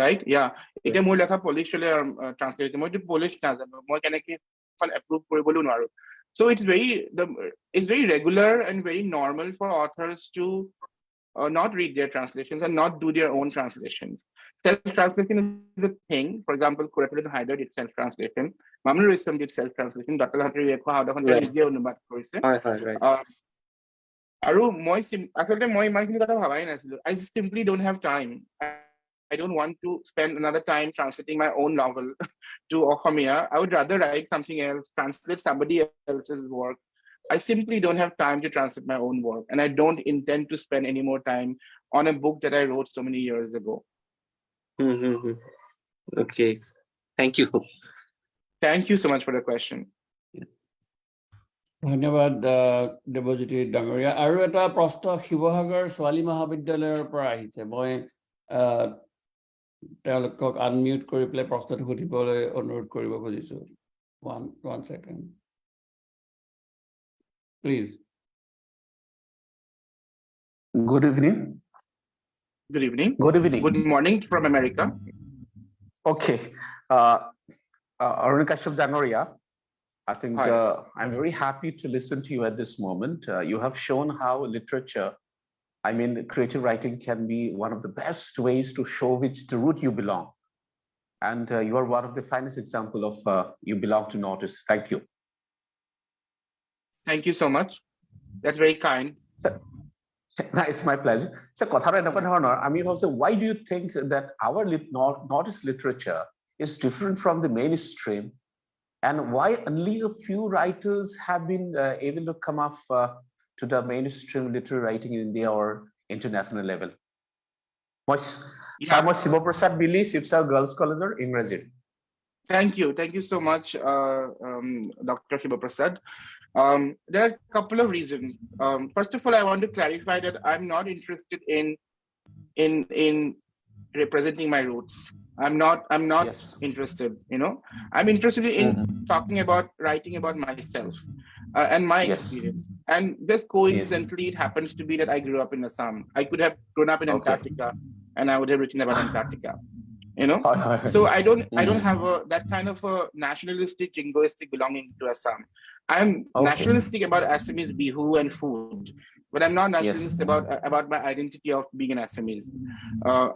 right yeah এতিয়া মোৰ লেখা পলিশ চলে ট্ৰান্সলেট মইতো পলিশ নাজানো মই কেনেকৈ এপ্ৰুভ কৰিবলৈ নোৱাৰো so it's very regular and very normal for authors to not read their translations and not do their own translations self-translation is a thing for example Kuratulin Haider did self-translation Mamunur Islam did self-translation Dr. Hatri Ekho Haudakhon নিজে অনুবাদ কৰিছে আৰু মই আসলে মই ইমানখিনি কথা ভাবাই নাছিলো I simply don't have time I don't want to spend another time translating my own novel to Assamese. I would rather write something else, translate somebody else's work. I simply don't have time to translate my own work, and I don't intend to spend any more time on a book that I wrote so many years ago. Okay, thank you. Thank you so much for the question. ধন্যবাদ দেৱজ্যোতি ডাঙৰীয়া আৰু এটা প্ৰশ্ন শিৱসাগৰ ছোৱালী মহাবিদ্যালয়ৰ পৰা আহিছে মই তেওঁলোকক আনমিউট কৰি পেলাই প্ৰশ্নটো সুধিবলৈ অনুৰোধ কৰিব খুজিছো one second please good evening good morning from America okay Aruni Kashyap Danoria I think I'm very happy to listen to you at this moment you have shown how literature I mean, creative writing can be one of the best ways to show which the root you belong. And you are one of the finest example of you belong to Northeast. Thank you. Thank you so much. That's very kind. It's my pleasure. So, why do you think that our Northeast literature is different from the mainstream, and why only a few writers have been able to come up to the mainstream literary writing in India or international level? Sama Shiva Prasad believes it's a girls' college or English. Thank you so much, Dr. Shiva Prasad. There are a couple of reasons. First of all, I want to clarify that I'm not interested in representing my roots. I'm not interested. I'm interested in talking about, writing about myself and my experience. And just coincidentally, it happens to be that I grew up in Assam. I could have grown up in Antarctica, and I would have written about Antarctica. So I don't have that kind of a nationalistic, jingoistic belonging to Assam. I'm nationalistic about Assamese bihu and food, but I'm not nationalist about my identity of being an Assamese.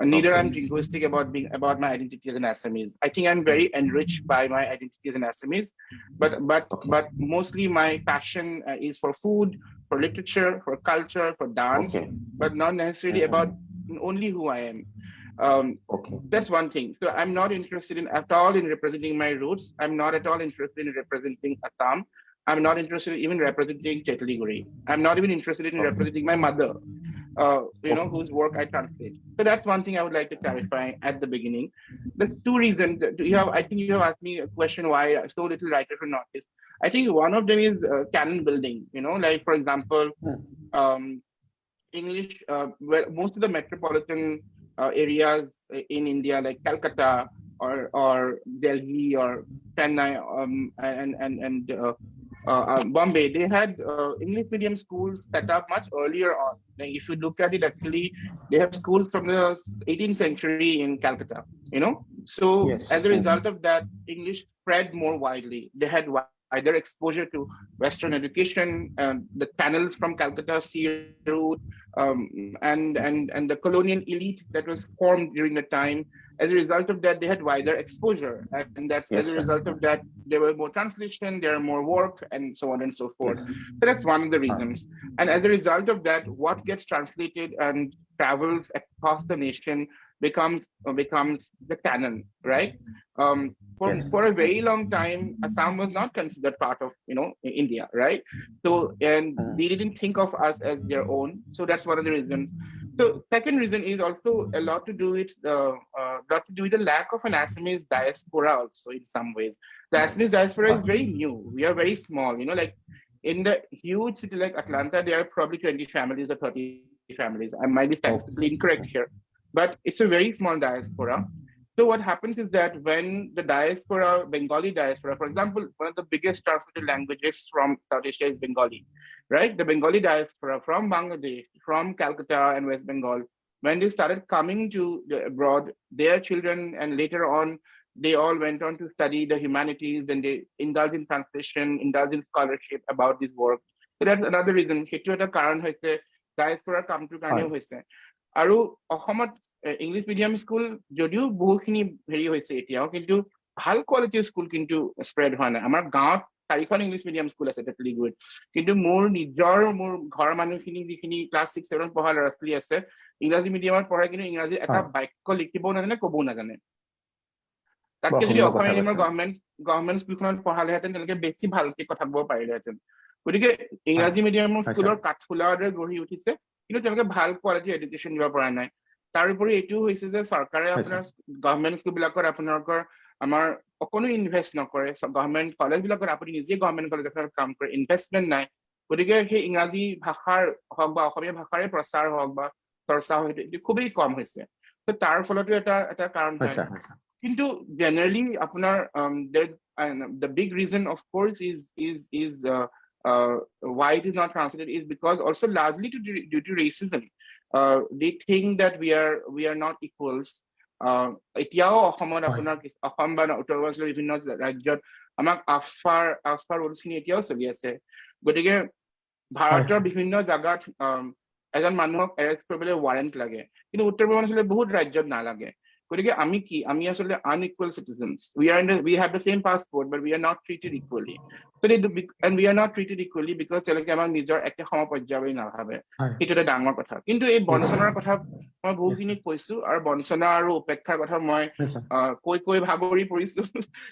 Neither I'm jingoistic about my identity as an Assamese. I think I'm very enriched by my identity as an Assamese, but mostly my passion is for food, for literature, for culture, for dance, but not necessarily about only who I am. That's one thing. So I'm not interested at all in representing my roots. I'm not at all interested in representing Assam. I'm not interested in even representing Chetliguri. I'm not even interested in representing my mother, whose work I translate. So that's one thing I would like to clarify at the beginning. There's two reasons. I think you have asked me a question why so little writers from Northeast. I think one of them is canon building. Like for example, English. Well, most of the metropolitan areas in India, like Calcutta or Delhi or Chennai and Bombay, they had English medium schools set up much earlier on. Like if you look at it, actually, they have schools from the 18th century in Calcutta. So as a result of that, English spread more widely. They had wider exposure to Western education, the channels from Calcutta sea route, and the colonial elite that was formed during the time. As a result of that, they had wider exposure, and that's as a result of that, there were more translation, there are more work, and so on and so forth. So that's one of the reasons. And as a result of that, what gets translated and travels across the nation becomes the canon, right? For a very long time, Assam was not considered part of India, right? So and they didn't think of us as their own. So that's one of the reasons. So second reason is also a lot to do with the lack of an Assamese diaspora also in some ways. The Assamese diaspora is very new. We are very small. Like in the huge city like Atlanta, there are probably 20 families or 30 families. I might be statistically incorrect here, but it's a very small diaspora. So what happens is that when the diaspora, Bengali diaspora, for example, one of the biggest translated languages from South Asia is Bengali, right? The Bengali diaspora from Bangladesh, from Calcutta and West Bengal, when they started coming to abroad, their children and later on, they all went on to study the humanities and they indulge in translation, indulge in scholarship about this work. So that's another reason. Diaspora come to Kanye hoise. Aru Ahomat English medium school, Jodu Buhini very hoise etiao, kintu hal quality school kintu spread hona. Amar gaot Tarikon English medium school is certainly good. Kintu more nijor more ghar manukhini dikhini class 6 7 pohal rasli ase. English medium পঢ়াই কিন্তু ইংৰাজী এটা বাক্য লিখিব নাজানে ক'ব নাজানে তাতকে যদি অসমীয়া মিডিয়ামৰ গভৰ্ণমেণ্ট স্কুলখনত পঢ়ালেহেঁতেন তেওঁলোকে বেছি ভালকে কথা ক'ব পাৰিলেহেঁতেন গতিকে ইংৰাজী মিডিয়ামৰ স্কুলৰ কাঠফুলাৰে গঢ়ি উঠিছে কিন্তু তেওঁলোকে ভাল কোৱালিটি এডুকেশ্যন দিব পৰা নাই তাৰ উপৰি এইটো হৈছে যে চৰকাৰে আপোনাৰ গভৰ্ণমেণ্ট স্কুলবিলাকৰ আপোনালোকৰ আমাৰ অকনো ইনভেষ্ট নকৰে গভৰ্ণমেণ্ট কলেজবিলাকৰ আপুনি নিজে গভৰ্ণমেণ্ট কলেজত কাম কৰে ইনভেষ্টমেণ্ট নাই গতিকে সেই ইংৰাজী ভাষাৰ হওক বা অসমীয়া ভাষাৰে প্ৰচাৰ হওক বা চৰ্চা হয়তো খুবেই কম হৈছে তো তাৰ ফলতো এটা কাৰণ হয় কিন্তু জেনাৰেলি আপোনাৰ the big reason of course is why it is not translated is because also largely due to racism they think that we are not equals এতিয়াও অসমত আপোনাৰ অসম বা উত্তৰ পূৰ্বাঞ্চলৰ বিভিন্ন ৰাজ্যত আমাক আফস্পাৰ ৰুলছখিনি এতিয়াও চলি আছে গতিকে ভাৰতৰ বিভিন্ন জাগাত এজন মানুহক এৰেষ্ট কৰিবলৈ ৱাৰেণ্ট লাগে কিন্তু উত্তৰ পূৰ্বাঞ্চলৰ বহুত ৰাজ্যত নালাগে গতিকে আমি কি আমি আসলে unequal citizens. We have the same passport, but we are not treated equally. So and we are not treated equally because তেওঁলোকে আমাক নিজৰ একে সমপৰ্যায়ৰ নাভাবে, সেইটো এটা ডাঙৰ কথা। কিন্তু এই বঞ্চনাৰ কথা মই বহুখিনি কৈছো, আৰু বঞ্চনা আৰু উপেক্ষাৰ কথা মই কৈ ভাগৰি পৰিছো।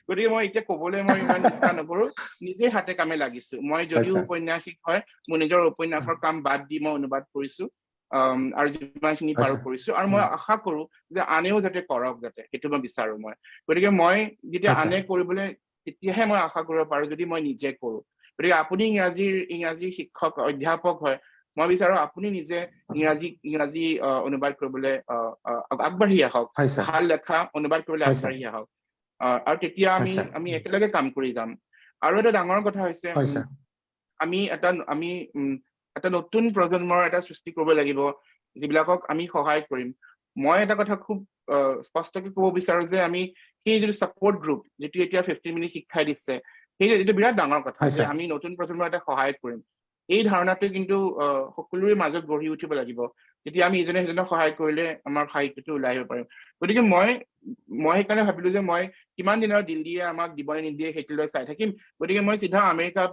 গতিকে মই এতিয়া কবলৈ মই ইমান ইচ্ছা নকৰো, নিজে হাতে কামে লাগিছো। মই যদিও উপন্যাসিক হয়, মোৰ নিজৰ উপন্যাসৰ কাম বাদ দি মই অনুবাদ কৰিছো, আৰু যিমানখিনি পাৰো কৰিছো, আৰু মই আশা কৰো যে আনেও যাতে কৰক, যাতে সেইটো মই বিচাৰো মই। গতিকে মই যেতিয়া আনে কৰিবলৈ, তেতিয়াহে মই আশা কৰিব পাৰো যদি মই নিজে কৰো। গতিকে আপুনি ইংৰাজীৰ শিক্ষক অধ্যাপক হয়, মই বিচাৰো আপুনি নিজে ইংৰাজী অনুবাদ কৰিবলৈ আগবাঢ়ি আহক, ভাল লেখা অনুবাদ কৰিবলৈ আগবাঢ়ি আহক, আৰু তেতিয়া আমি একেলগে কাম কৰি যাম। আৰু এটা ডাঙৰ কথা হৈছে আমি এটা নতুন প্ৰজন্মৰ এটা সৃষ্টি কৰিব লাগিব, যিবিলাকক আমি সহায় কৰিম। মই এটা কথা খুব স্পষ্টকৈ ক'ব বিচাৰো যে আমি সেই যিটো ছাপোৰ্ট গ্ৰুপ, যিটো এতিয়া 15 মিনিট শিক্ষাই দিছে, সেইটো বিৰাট ডাঙৰ কথা যে আমি নতুন প্ৰজন্মৰ এটা সহায় কৰিম। এই ধাৰণাটো কিন্তু সকলোৰে মাজত গঢ়ি উঠিব লাগিব। তেতিয়া আমি ইজনে সিজনক সহায় কৰিলে আমাৰ সাহিত্যটো ওলাই আহিব পাৰিম। গতিকে মই সেইকাৰণে ভাবিলো যে মই কিমান দিনৰ দিল্লীয়ে আমাক দিবনে নিদিয়ে সেইটোলৈ চাই থাকিম। গতিকে মই চিধা আমেৰিকা,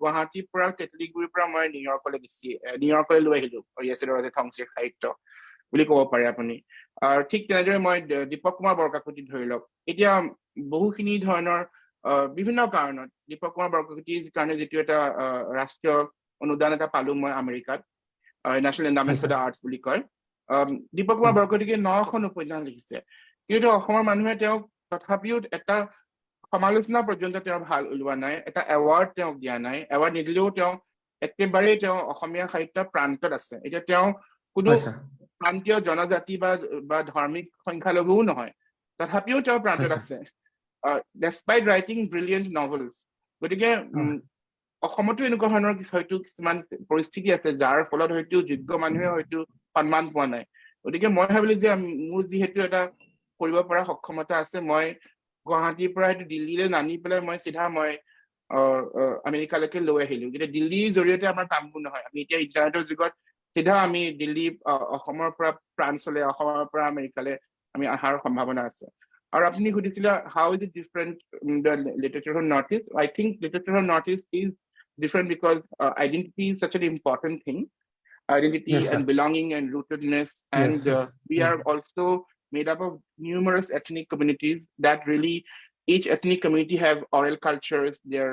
গুৱাহাটীৰ পৰা, তেতলিগুৰিৰ পৰা মই নিউয়ৰ্কলৈ লৈ আহিলো থংচীৰ সাহিত্য বুলি ক'ব পাৰে আপুনি। ঠিক তেনেদৰে মই দীপক কুমাৰ বৰকাকতি ধৰি লওক, এতিয়া বহুখিনি ধৰণৰ বিভিন্ন কাৰণত দীপক কুমাৰ বৰকাকতিৰ কাৰণে যিটো এটা ৰাষ্ট্ৰীয় অনুদান এটা পালো মই আমেৰিকাত, নেশ্যনেল এণ্ডাউমেণ্ট ফৰ দ্য আৰ্টছ বুলি কয়। দীপক কুমাৰ বৰকাকতিয়ে 9খন উপন্যাস লিখিছে, কিন্তু অসমৰ মানুহে তেওঁক তথাপিও এটা সমালোচনা পৰ্যন্ত তেওঁ ভাল ওলোৱা নাই, এটা এৱাৰ্ড তেওঁক দিয়া নাই। এৱাৰ্ড নিদিলেও তেওঁ একেবাৰেই তেওঁ অসমীয়া সাহিত্যৰ প্ৰান্তত আছে। এতিয়া তেওঁ কোনো প্ৰান্তীয় জনজাতি বা ধাৰ্মিক সংখ্যালঘুও নহয়, তথাপিও তেওঁ প্ৰান্তত আছে, despite writing brilliant novels. গতিকে অসমতো এনেকুৱা ধৰণৰ হয়তো কিছুমান পৰিস্থিতি আছে যাৰ ফলত হয়তো যোগ্য মানুহে হয়তো সন্মান পোৱা নাই। গতিকে মই ভাবিলো যে মোৰ যিহেতু এটা কৰিব পৰা সক্ষমতা আছে, মই গুৱাহাটীৰ পৰা হয়তো দিল্লীলৈ নানি পেলাই মই চিধা আমেৰিকালৈকে লৈ আহিলো। কিন্তু দিল্লীৰ জৰিয়তে আমাৰ কামবোৰ নহয়, আমি এতিয়া ইণ্টাৰনেটৰ যুগত চিধা আমি দিল্লী, অসমৰ পৰা ফ্ৰান্সলৈ, অসমৰ পৰা আমেৰিকালৈ আমি অহাৰ সম্ভাৱনা আছে। আৰু আপুনি সুধিছিলে how is it different the literature of Northeast? I think literature of Northeast is different because identity is such an important thing. Identity and belonging and rootedness, and we are also made up of numerous ethnic communities that really, each ethnic community have oral cultures, their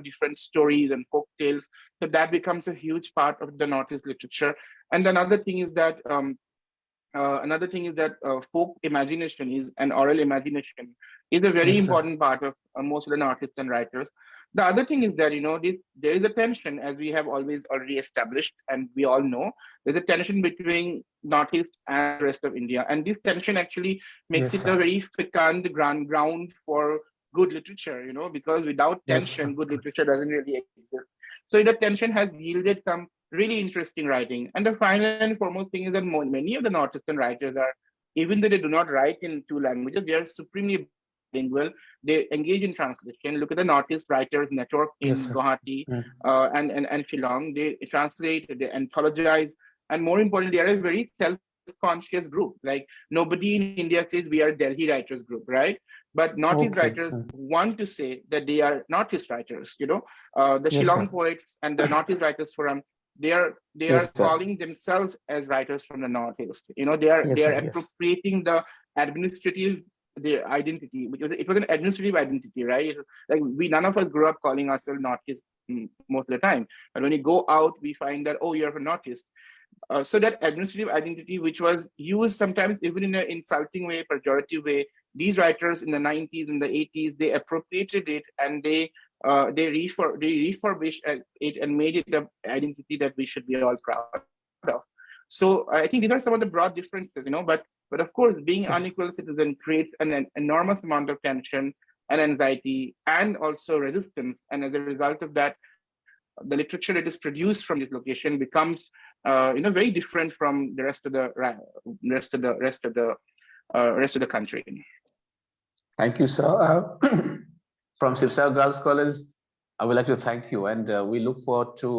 different stories and folk tales. So that becomes a huge part of the Northeast literature. And another thing is that folk imagination and oral imagination is a very important part of most of the Northeastern writers. The other thing is that there is a tension, as we have already established, and we all know there's a tension between Northeast and the rest of India, and this tension actually makes it a very fecund ground for good literature, because without tension, good literature doesn't really exist. So the tension has yielded some really interesting writing. And the final and foremost thing is that many of the Northeastern writers are, even though they do not write in 2 languages, they are supremely bilingual. They engage in translation. Look at the Northeast Writers Network in Guwahati and Shillong. They translate, they anthologize, and more importantly, they are a very self-conscious group. Like, nobody in India says we are Delhi Writers Group, right? But Northeast writers want to say that they are Northeast writers. The Shillong poets and the Northeast Writers Forum, they are calling themselves as writers from the Northeast. They are appropriating the administrative identity, because it was an administrative identity, right? Like, none of us grew up calling ourselves Northeast most of the time, but when we go out, we find that, oh, you're from Northeast. So that administrative identity, which was used sometimes even in an insulting way, pejorative way, these writers in the 90s and the 80s, they appropriated it, and they refurbished it and made it the identity that we should be all proud of. So I think these are some of the broad differences, but of course, being unequal citizen creates an enormous amount of tension and anxiety and also resistance. And as a result of that, the literature that is produced from this location becomes very different from the rest of the country. Thank you, sir. From Sivsar Girls College, I would like to thank you, and we look forward to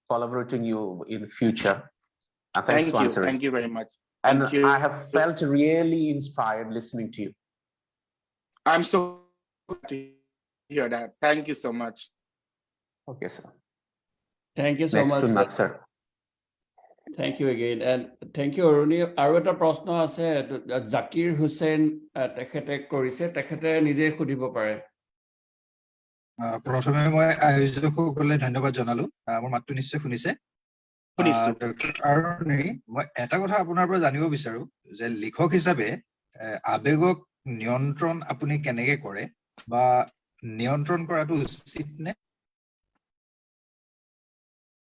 collaborating you in future. Thanks for answering. Thank you very much. And Thank you. I have felt really inspired listening to you. I'm so glad to hear that. Thank you so much. Okay, sir. Thank you so Next much, to sir. Nat, sir. Thank you again. And thank you, Aruni. আৰু এটা প্ৰশ্ন আছে জাকিৰ হুছেইন তেখেতে কৰিছে তেখেতে নিজে সুধিব পাৰে প্ৰথমে মই আয়োজকসকলে ধন্যবাদ জনালো মোৰ মাতটো নিশ্চয় শুনিছে শুনিছো আৰুনি মই এটা কথা আপোনাৰ পৰা জানিব বিচাৰো যে লিখক হিচাপে আবেগক নিয়ন্ত্ৰণ আপুনি কেনেকৈ কৰে বা নিয়ন্ত্ৰণ কৰাটো উচিত নে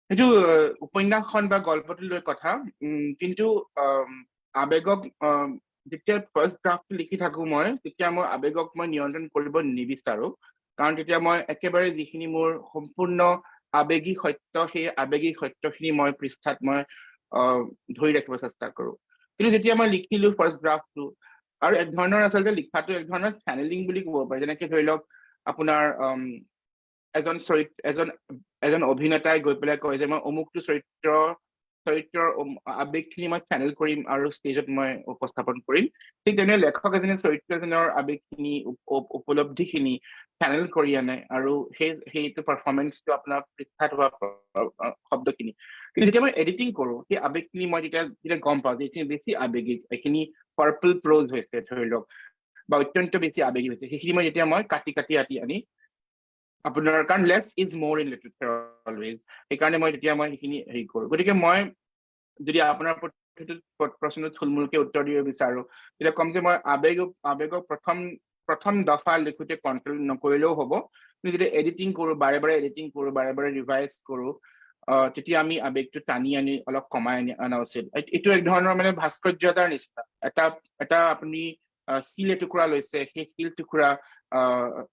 সেইটো উপন্যাসখন বা গল্পটো লৈ কথা কিন্তু আবেগক যেতিয়া ফাৰ্ষ্ট ড্ৰাফ্ট লিখি থাকো মই তেতিয়া মই আবেগক মই নিয়ন্ত্ৰণ কৰিব নিবিচাৰো কাৰণ তেতিয়া মই একেবাৰে যিখিনি মোৰ সম্পূৰ্ণ আবেগিক সত্য সেই আবেগিক সত্যখিনি মই পৃষ্ঠাত মই ধৰি ৰাখিব চেষ্টা কৰো কিন্তু যেতিয়া মই লিখিলো ফাৰ্ষ্ট ড্ৰাফ্টটো আৰু এক ধৰণৰ আচলতে লিখাটো এক ধৰণৰ চেনেলিং বুলি ক'ব পাৰি যেনেকৈ ধৰি লওক আপোনাৰ এজন অভিনেতাই গৈ পেলাই কয় যে মই অমুকটো চৰিত্ৰৰ আবেগখিনি মই চেনেল কৰিম আৰু ষ্টেজত মই উপস্থাপন কৰিম ঠিক তেনে লেখক এজনে চৰিত্ৰ এজনৰ আবেগখিনি উপলব্ধিখিনি চেনেল কৰি আনে আৰু সেইটো পাৰফৰ্মেঞ্চটো আপোনাৰ পৃষ্ঠাত হোৱা শব্দখিনি কিন্তু যেতিয়া মই এডিটিং কৰো সেই আবেগখিনি মই যেতিয়া গম পাওঁ যে এইখিনি বেছি আবেগিক এইখিনি পাৰ্পল প্ৰ'জ হৈছে ধৰি লওক বা অত্যন্ত বেছি আবেগিক হৈছে সেইখিনি মই যেতিয়া মই কাটি আনি আপোনাৰ কাৰণ less is more in literature always সেইকাৰণে মই তেতিয়া মই সেইখিনি হেৰি কৰোঁ গতিকে মই যদি আপোনাৰ প্ৰশ্নটো থুলমূলকৈ উত্তৰ দিব বিচাৰো তেতিয়া কম যে মই আবেগক প্ৰথম দফা লিখোঁতে কণ্ট্ৰল নকৰিলেও হ'ব কিন্তু যদি এডিটিং কৰোঁ বাৰে বাৰে এডিটিং কৰোঁ বাৰে বাৰে ৰিভাইজ কৰোঁ তেতিয়া আমি আবেগটো টানি আনি অলপ কমাই অনা উচিত এইটো এক ধৰণৰ মানে ভাস্কৰ্যতাৰ নিচিনা এটা আপুনি শিল এটুকুৰা লৈছে সেই শিল টুকুৰা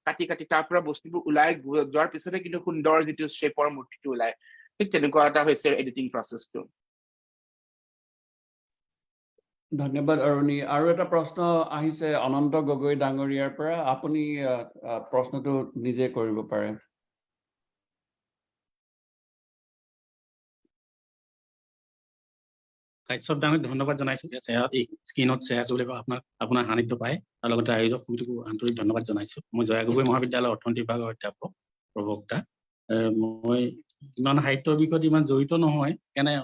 কাটি তাৰ পৰা বস্তুবোৰ ওলাই যোৱাৰ পিছতে কিন্তু সুন্দৰ যিটো শ্বেপৰ মূৰ্তিটো ওলাই ঠিক তেনেকুৱা এটা হৈছে এডিটিং প্ৰচেছটো ধন্যবাদ অৰুণী আৰু এটা প্ৰশ্ন আহিছে অনন্ত গগৈ ডাঙৰীয়াৰ পৰা আপুনি প্ৰশ্নটো নিজে কৰিব পাৰে কাশ্যপ ডাঙৰীক ধন্যবাদ জনাইছো এই স্ক্ৰীনত শ্বেয়াৰ কৰিবলৈ আপোনাৰ সান্নিধ্য পায় আৰু লগতে আয়োজক সমিতিকো আন্তৰিক ধন্যবাদ জনাইছো মই জয়া গগৈ মহাবিদ্যালয়ৰ অৰ্থনীতি বিভাগৰ অধ্যাপক প্ৰবক্তা মই ইমান সাহিত্যৰ বিষয়ত ইমান জড়িত নহয় কেনে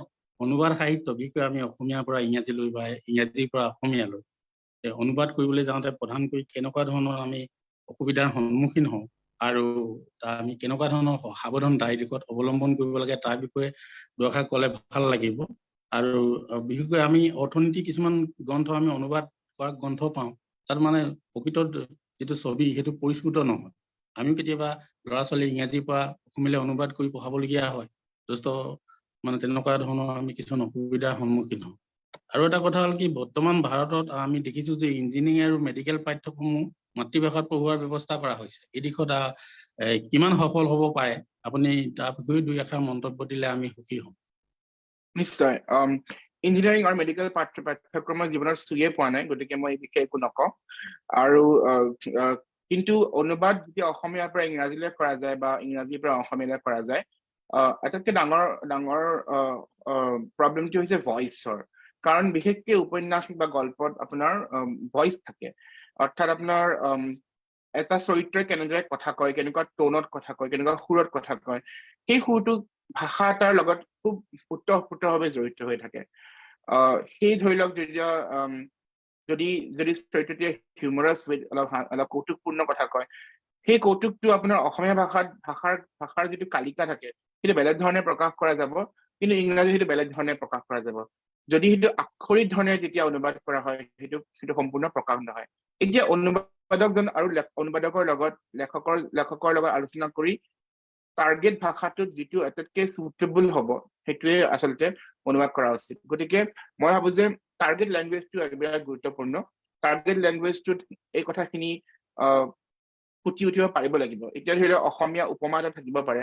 অনুবাদ সাহিত্য বিষয়ে আমি অসমীয়াৰ পৰা ইংৰাজীলৈ বা ইংৰাজীৰ পৰা অসমীয়ালৈ অনুবাদ কৰিবলৈ যাওঁতে প্ৰধানকৈ কেনেকুৱা ধৰণৰ আমি অসুবিধাৰ সন্মুখীন হওঁ আৰু আমি কেনেকুৱা ধৰণৰ সাৱধানতা এই দিশত অৱলম্বন কৰিব লাগে তাৰ বিষয়ে দুআষাৰ ক'লে ভাল লাগিব আৰু বিশেষকৈ আমি অৰ্থনীতি কিছুমান গ্ৰন্থ আমি অনুবাদ কৰা গ্ৰন্থ পাওঁ তাত মানে প্ৰকৃত যিটো ছবি সেইটো পৰিস্ফুট নহয় আমিও কেতিয়াবা ল'ৰা ছোৱালী ইংৰাজীৰ পৰা অসমীয়ালৈ অনুবাদ কৰি পঢ়াবলগীয়া হয় যথেষ্ট মানে তেনেকুৱা ধৰণৰ আমি কিছুমান অসুবিধাৰ সন্মুখীন হওঁ আৰু এটা কথা হ'ল কি বৰ্তমান ভাৰতত আমি দেখিছো যে ইঞ্জিনিয়াৰিং আৰু মেডিকেল পাঠ্যক্ৰমসমূহ মাতৃভাষাত পঢ়োৱাৰ ব্যৱস্থা কৰা হৈছে এই দিশত কিমান সফল হ'ব পাৰে আপুনি তাৰ বিষয়ে দুই এষাৰ মন্তব্য দিলে আমি সুখী হ'ম নিশ্চয় ইঞ্জিনিয়াৰিং আৰু মেডিকেল পাঠ্যক্ৰমৰ জীৱনত চুইয়ে পোৱা নাই গতিকে মই এই বিষয়ে একো নকওঁ আৰু কিন্তু অনুবাদ যেতিয়া অসমীয়াৰ পৰা ইংৰাজীলৈ কৰা যায় বা ইংৰাজীৰ পৰা অসমীয়ালৈ কৰা যায় আটাইতকৈ ডাঙৰ প্ৰব্লেমটো হৈছে ভইচৰ কাৰণ বিশেষকৈ উপন্যাসিক বা গল্পত আপোনাৰ ভইচ থাকে অৰ্থাৎ আপোনাৰ এটা চৰিত্ৰই কেনেদৰে কথা কয় কেনেকুৱা টোনত কথা কয় কেনেকুৱা সুৰত কথা কয় সেই সুৰটো ভাষা এটাৰ লগত খুব ওতঃপ্ৰোতভাৱে জড়িত হৈ থাকে সেই ধৰি লওক যদি চৰিত্ৰটোৱে হিউমাৰাছ উইথ অলপ কৌতুকপূৰ্ণ কথা কয় সেই কৌতুকটো আপোনাৰ অসমীয়া ভাষাৰ যিটো কালিকা থাকে সেইটো বেলেগ ধৰণে প্ৰকাশ কৰা যাব কিন্তু ইংৰাজী সেইটো বেলেগ ধৰণে প্ৰকাশ কৰা যাব যদি সেইটো আক্ষৰিক ধৰণে যেতিয়া অনুবাদ কৰা হয় সেইটো সম্পূৰ্ণ প্ৰকাশ নহয় এতিয়া অনুবাদকজন আৰু অনুবাদকৰ লগত লেখকৰ লগত আলোচনা কৰি টাৰ্গেট ভাষাটোত যিটো আটাইতকৈ সুইটেবল হ'ব সেইটোৱে আচলতে অনুবাদ কৰা উচিত গতিকে মই ভাবো যে টাৰ্গেট লেংগুৱেজটো একেবাৰে গুৰুত্বপূৰ্ণ টাৰ্গেট লেংগুৱেজটোত এই কথাখিনি ফুটি উঠিব পাৰিব লাগিব এতিয়া ধৰি লওক অসমীয়া উপমা এটা থাকিব পাৰে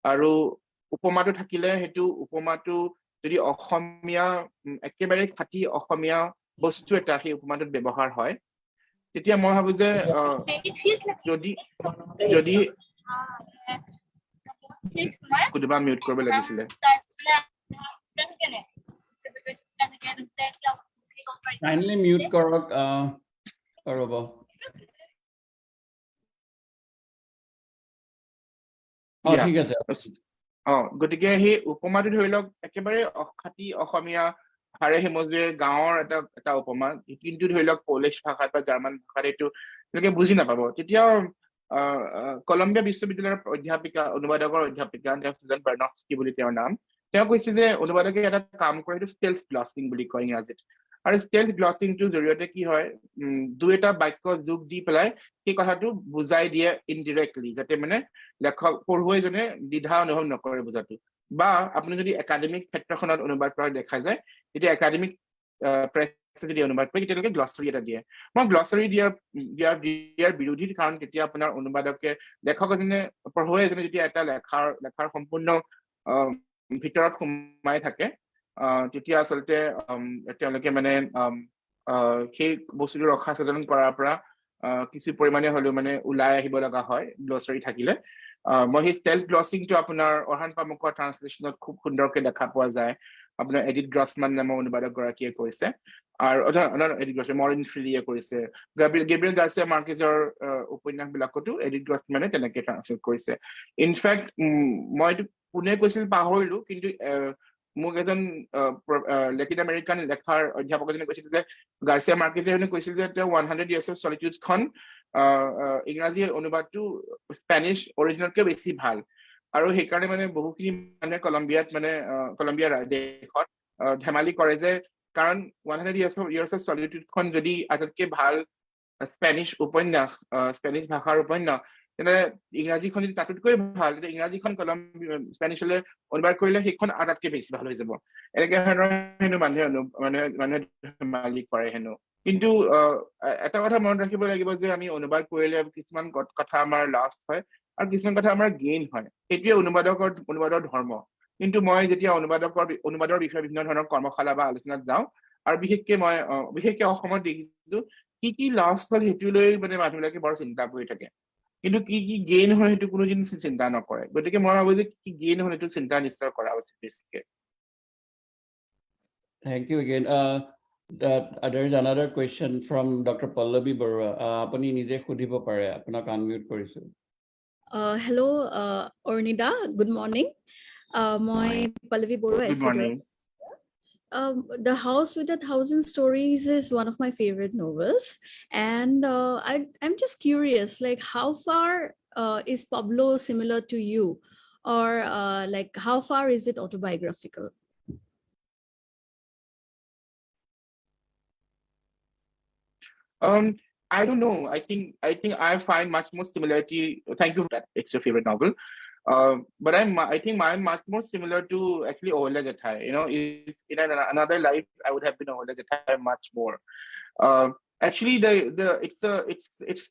আৰু উপমাটো থাকিলে সেইটো উপমাটো যদি অসমীয়া একেবাৰে খাঁটি অসমীয়া বস্তু এটা সেই উপমাটোত ব্যৱহাৰ হয় তেতিয়া মই ভাবো যে যদি কোনোবা মিউট কৰিব লাগিছিলে Kindly mute কৰক ৰ'ব Yeah. ঠিক আছে গতিকে সেই উপমাটো ধৰি লওক একেবাৰে খাটি অসমীয়া হাড়ে হিমজুৱে গাঁৱৰ এটা উপমা কিন্তু ধৰি লওক পলিছ ভাষাত বা জাৰ্মান ভাষাত এইটো তেওঁলোকে বুজি নাপাব তেতিয়া কলম্বিয়া বিশ্ববিদ্যালয়ৰ অধ্যাপিকা অনুবাদকৰ অধ্যাপিকা সুজান বাৰ্নস্কি বুলি তেওঁৰ নাম তেওঁ কৈছে যে অনুবাদকে এটা কাম কৰে সেইটো ষ্টেলথ গ্লছিং বুলি কয় ইংৰাজীত আৰু ষ্টেলথ গ্লছিংটোৰ জৰিয়তে কি হয় দুই এটা বাক্য যোগ দি পেলাই সেই কথাটো বুজাই দিয়ে ইনডিৰেক্টলি যাতে মানে লেখক পঢ়ুৱৈজনে দ্বিধা অনুভৱ নকৰে বুজাটো বা আপুনি যদি একাডেমিক ক্ষেত্ৰখনত অনুবাদ কৰা দেখা যায় তেতিয়া একাডেমিক যদি অনুবাদ কৰে তেতিয়ালৈকে গ্লছাৰী এটা দিয়ে মই গ্লছাৰী দিয়াৰ বিৰোধী কাৰণ তেতিয়া আপোনাৰ অনুবাদকে লেখক এজনে পঢ়ুৱৈ এজনে যেতিয়া এটা লেখাৰ সম্পূৰ্ণ ভিতৰত সোমাই থাকে তেতিয়া আচলতে তেওঁলোকে মানে সেই বস্তুটো ৰক্ষা সাধন কৰাৰ পৰা কিছু পৰিমাণে হলেও মানে ওলাই আহিব লগা হয় গ্লছাৰী থাকিলে মই সেই ষ্টেলথ গ্লছিংটো আপোনাৰ অৰহান পামুকৰ ট্ৰান্সলেশ্যনত খুব সুন্দৰকে দেখা পোৱা যায় আপোনাৰ এডিথ গ্ৰছমান নামৰ অনুবাদক গৰাকীয়ে কৰিছে আৰু এডিথ গ্ৰছ মৰিন ফ্ৰিলিয়ে কৰিছে গেব্ৰিয়েল গাৰ্চিয়া মাৰ্কেজৰ উপন্যাসবিলাকতো এডিথ গ্ৰছমানে তেনেকে ট্ৰান্সলেট কৰিছে ইনফেক্ট মই এইটো কোনে কৈছিল পাহৰিলো কিন্তু মোক এজন লেটিন আমেৰিকান লেখাৰ অধ্যাপক এজনে কৈছিল যে গাৰ্চিয়া মাৰ্কেজে কৈছিল যে তেওঁ 100 Years of Solitudeখন ইংৰাজী অনুবাদটো স্পেনিছ অৰিজিনেলতকৈ বেছি ভাল আৰু সেইকাৰণে মানে বহুখিনি মানে কলম্বিয়া দেশত ধেমালি কৰে যে কাৰণ 100 Years of Solitudeখন যদি আটাইতকৈ ভাল স্পেনিছ উপন্যাস স্পেনিছ ভাষাৰ উপন্যাস তেনে ইংৰাজীখন যদি তাতোতকৈ ভাল তেতিয়া ইংৰাজীখন স্পেনিছলৈ অনুবাদ কৰিলে সেইখন আটাইতকৈ বেছি ভাল হৈ যাব এনেকে ধৰণৰ হেনো মানুহে ধেমালি কৰে হেনো কিন্তু এটা কথা মনত ৰাখিব লাগিব যে আমি অনুবাদ কৰিলে কিছুমান কথা আমাৰ লাষ্ট হয় আৰু কিছুমান কথা আমাৰ গেইন হয় সেইটোৱে অনুবাদৰ ধৰ্ম কিন্তু মই যেতিয়া অনুবাদৰ বিষয়ে বিভিন্ন ধৰণৰ কৰ্মশালা বা আলোচনাত যাওঁ আৰু বিশেষকে অসমত দেখিছো কি লাষ্ট হ'ল সেইটো লৈ মানে মানুহবিলাকে বৰ চিন্তা কৰি থাকে কিন্তু কি গেইন হয় সেইটো কোনো দিন চিন্তা নকৰে গতিকে মই ভাবো যে কি গেইন হয় সেইটো চিন্তা নিশ্চয় কৰা উচিত বেছিকে Thank you again. There is another question from Dr. Pallavi Barua. Apani nije khudhibo pare, apanak unmute korisu. Hello, Ornida. Good morning. Moi Pallavi Barua. Good morning. The House with 1,000 Stories is one of my favorite novels, and I'm just curious, like how far is Pablo similar to you, or like how far is it autobiographical? I don't know. I think I find much more similarity. Thank you for that. It's your favorite novel. But I think I'm much more similar to actually Ola Jathai. You know, if in another life I would have been Ola Jathai much more. Actually, it's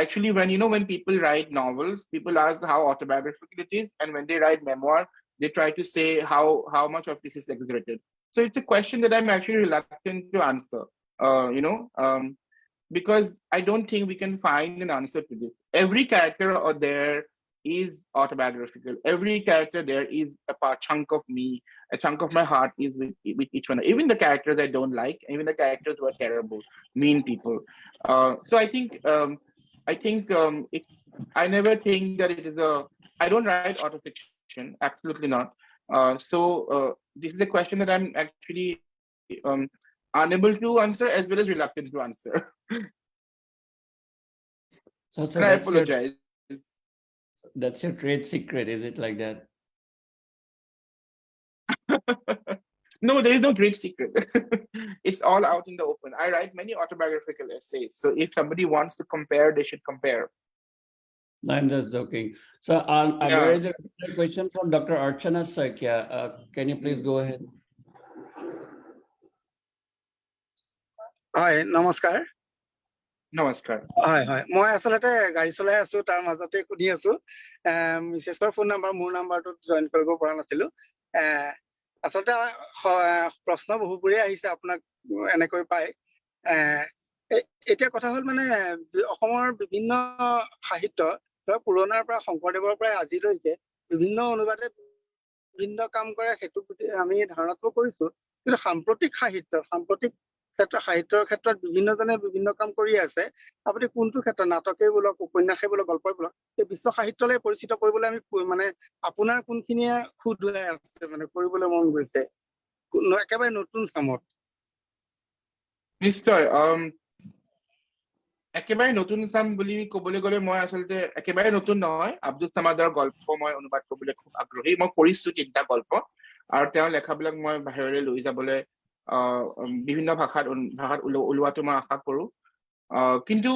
actually when people write novels, people ask how autobiographical it is, and when they write memoir, they try to say how much of this is exaggerated. So it's a question that I'm actually reluctant to answer. Because I don't think we can find an answer to this. Every character out there is autobiographical. Every character there is a chunk of me, a chunk of my heart is with each one. Even the characters I don't like, even the characters who are terrible, mean people. So I think I never think that it is I don't write autofiction, absolutely not. So this is a question that I'm actually unable to answer as well as reluctant to answer. So and I apologize. That's your trade secret, is it like that? No, there is no great secret. It's all out in the open. I write many autobiographical essays. So if somebody wants to compare, they should compare. No, I'm just joking. So there is a question from Dr. Archana Sakya. Can you please go ahead? Hi, namaskar. নমস্কাৰ হয় মই আসলতে গাড়ী চলাই আছো তাৰ মাজতে খুদি আছো মিছেছৰ ফোন নাম্বাৰ মোৰ নাম্বাৰটো জয়েন কৰিব পৰা নাছিলো আসলতে প্ৰশ্ন বহুপুৰে আহিছে আপোনাক এনেকৈ পাই এতিয়া কথা হল মানে অসমৰ বিভিন্ন সাহিত্য পুৰণাৰ পৰা শংকৰদেৱৰ পৰা আজিলৈকে বিভিন্ন অনুবাদে বিভিন্ন কাম কৰে হেতু আমি ধাৰণাটো কৰিছো কিন্তু সাম্প্ৰতিক ক্ষেত্ৰত সাহিত্যৰ ক্ষেত্ৰত বিভিন্নজনে বিভিন্ন কাম কৰি আছে আপুনি কোনটো ক্ষেত্ৰত নাটকেই বোলক উপন্যাসেই বোলক গল্পই বোলক এই বিশ্ব সাহিত্যলৈ পৰিচিত কৰিবলৈ আমি মানে আপোনাৰ কোনখিনিয়ে খুদুৱাই আছে মানে কৰিবলৈ মন গৈছে একেবাৰে নতুন কামত নিশ্চয় একেবাৰে নতুন চাম বুলি ক'বলৈ গ'লে মই আচলতে একেবাৰে নতুন নহয় আব্দুল সামাদৰ গল্প মই অনুবাদ কৰিবলৈ খুব আগ্ৰহী মই কৰিছো 3টা গল্প আৰু তেওঁৰ লেখাবিলাক মই বাহিৰলৈ লৈ যাবলৈ বিভিন্ন ভাষাত ওলোৱাটো মই আশা কৰো কিন্তু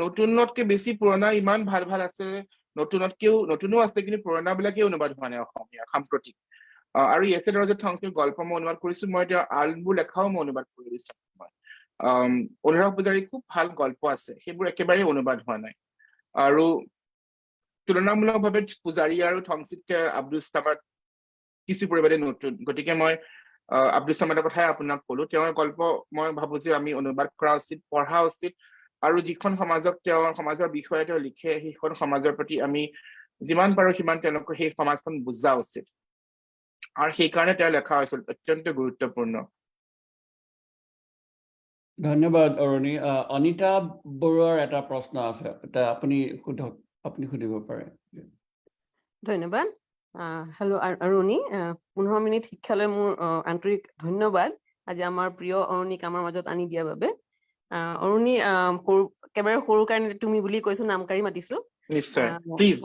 নতুনতকে বেছি পুৰণা ইমান ভাল ভাল আছে নতুনো আছে কিন্তু পুৰণাবিলাকেই অনুবাদ হোৱা নাই অসমীয়া সাম্প্ৰতিক আৰু এছে দৰজত থংছৰ গল্প মই অনুবাদ কৰিছো মই তেওঁৰ আলবোৰ লেখাও মই অনুবাদ কৰি দিছো অনুৰাগ পূজাৰীৰ খুব ভাল গল্প আছে সেইবোৰ একেবাৰে অনুবাদ হোৱা নাই আৰু তুলনামূলকভাৱে পূজাৰী আৰু থংছিতকে আব্দুল সামাদ কিছু পৰিমাণে নতুন গতিকে মই আব্দুল সামাদৰ কথাই আপোনাক ক'লো তেওঁৰ গল্প মই ভাবো যে আমি অনুবাদ কৰা উচিত পঢ়া উচিত আৰু যিখন সমাজৰ বিষয়ে তেওঁ লিখে সেইখন সমাজৰ প্ৰতি আমি যিমান পাৰো সিমান তেওঁলোকৰ সেই সমাজখন বুজা উচিত আৰু সেইকাৰণে তেওঁ লেখা হৈছিল অত্যন্ত গুৰুত্বপূৰ্ণ ধন্যবাদ অৰুণী অনিতা বৰুৱাৰ এটা প্ৰশ্ন আছে এটা আপুনি সুধিব পাৰে ধন্যবাদ হেল্ল' অৰুণী 15 মিনিট শিক্ষালৈ মোৰ আন্তৰিক ধন্যবাদ আজি আমাৰ প্ৰিয় অৰুণীক আমাৰ মাজত আনি দিয়াৰ বাবে অৰুণী একেবাৰে সৰু কাৰণে তুমি বুলি কৈছো নামকাৰী মাতিছো নিশ্চয় প্লিজ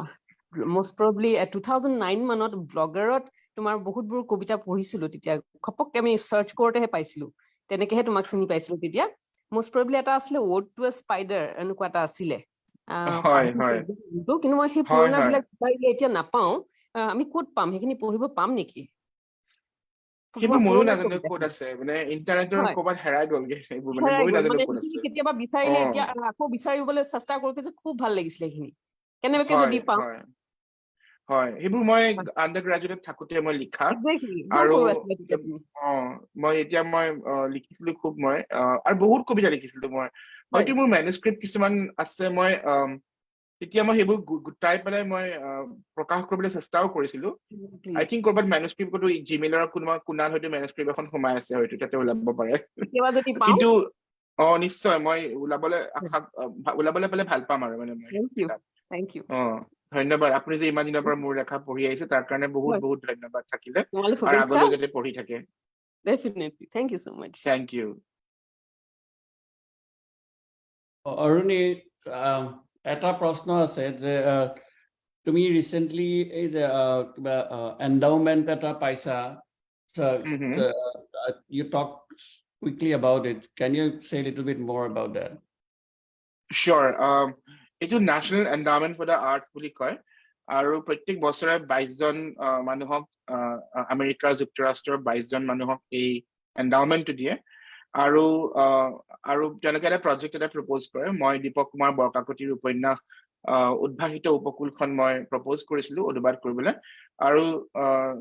most probably 2009 মানত ব্লগাৰত তোমাৰ বহুতবোৰ কবিতা পঢ়িছিলো তেতিয়া খপককে আমি সাৰ্চ কৰোতেহে পাইছিলো তেনেকেহে তোমাক চিনি পাইছিলো তেতিয়া most probably এটা আছিলে ৱৰ্ড টু এ স্পাইডাৰ এনেকুৱা এটা আছিলে কিন্তু মই সেই পুৰণা বিলাক বিচাৰিলে এতিয়া নাপাওঁ আমি ক'ত পাম সেইখিনি পঢ়িব পাম নেকি সেইবোৰ ময়ো নাজানো ক'ত আছে মানে ইন্টাৰনেটৰ ক'বাত হেৰাই গ'লগে সেইবোৰ মানে ময়ো নাজানো ক'ত আছে কেতিয়াবা বিচাৰিলে এতিয়া আকৌ বিচাৰিবলৈ চেষ্টা কৰোঁ যে খুব ভাল লাগিছিলে এইখিনি কেনেবাকে যদি পাওঁ হয় সেইবোৰ মই আন্ডাৰ গ্ৰেজুৱেট থাকোতে মই লিখা আৰু মই লিখিছিলো খুব মই আৰু বহুত কবিতা লিখিছিলো মই হয়তো মোৰ মেনুস্ক্ৰিপ্ট কিছুমান আছে মই তেতিয়া মই সেইবোৰ গোটাই পেলাই মই প্ৰকাশ কৰিবলৈ চেষ্টাও কৰিছিলো আই থিংক কৰবাত মেনুস্ক্ৰিপ্টটো জিমেইলৰ কোনাত হয়তো মেনুস্ক্ৰিপ্ট এখন সোমাই আছে হয়তো তাতে ওলাব পাৰে কিন্তু নিশ্চয় মই ওলাবলৈ পালে ভাল পাম আৰু মানে ধন্যবাদ আপুনি যে ইমান দিনৰ পৰা মোৰ লেখা পঢ়ি আহিছে তাৰ কাৰণে বহুত বহুত ধন্যবাদ থাকিলে আৰু আগলৈ যাতে পঢ়ি থাকে ডেফিনেটলি থ্যাংক ইউ সো মাচ থ্যাংক ইউ অৰুণী এটা প্ৰশ্ন আছে যে তুমি ৰিসেন্টলি এই যে কিবা এন্ডাউমেন্ট এটা পাইছা you talk quickly about it can you say a little bit more about that sure এইটো national endowment for the arts বুলি কয় আৰু প্ৰত্যেক বছৰে 22 জন মানুহক আমেৰিকা যুক্তৰাষ্ট্ৰৰ 22 জন মানুহক এই এন্ডাউমেন্টটো দিয়ে আৰু তেওঁলোকে এটা প্ৰজেক্ট এটা প্ৰপ'জ কৰে মই দীপক কুমাৰ বৰকাকতিৰ উপন্যাস উদ্ভাসিত উপকূলখন মই প্ৰপ'জ কৰিছিলো অনুবাদ কৰিবলৈ আৰু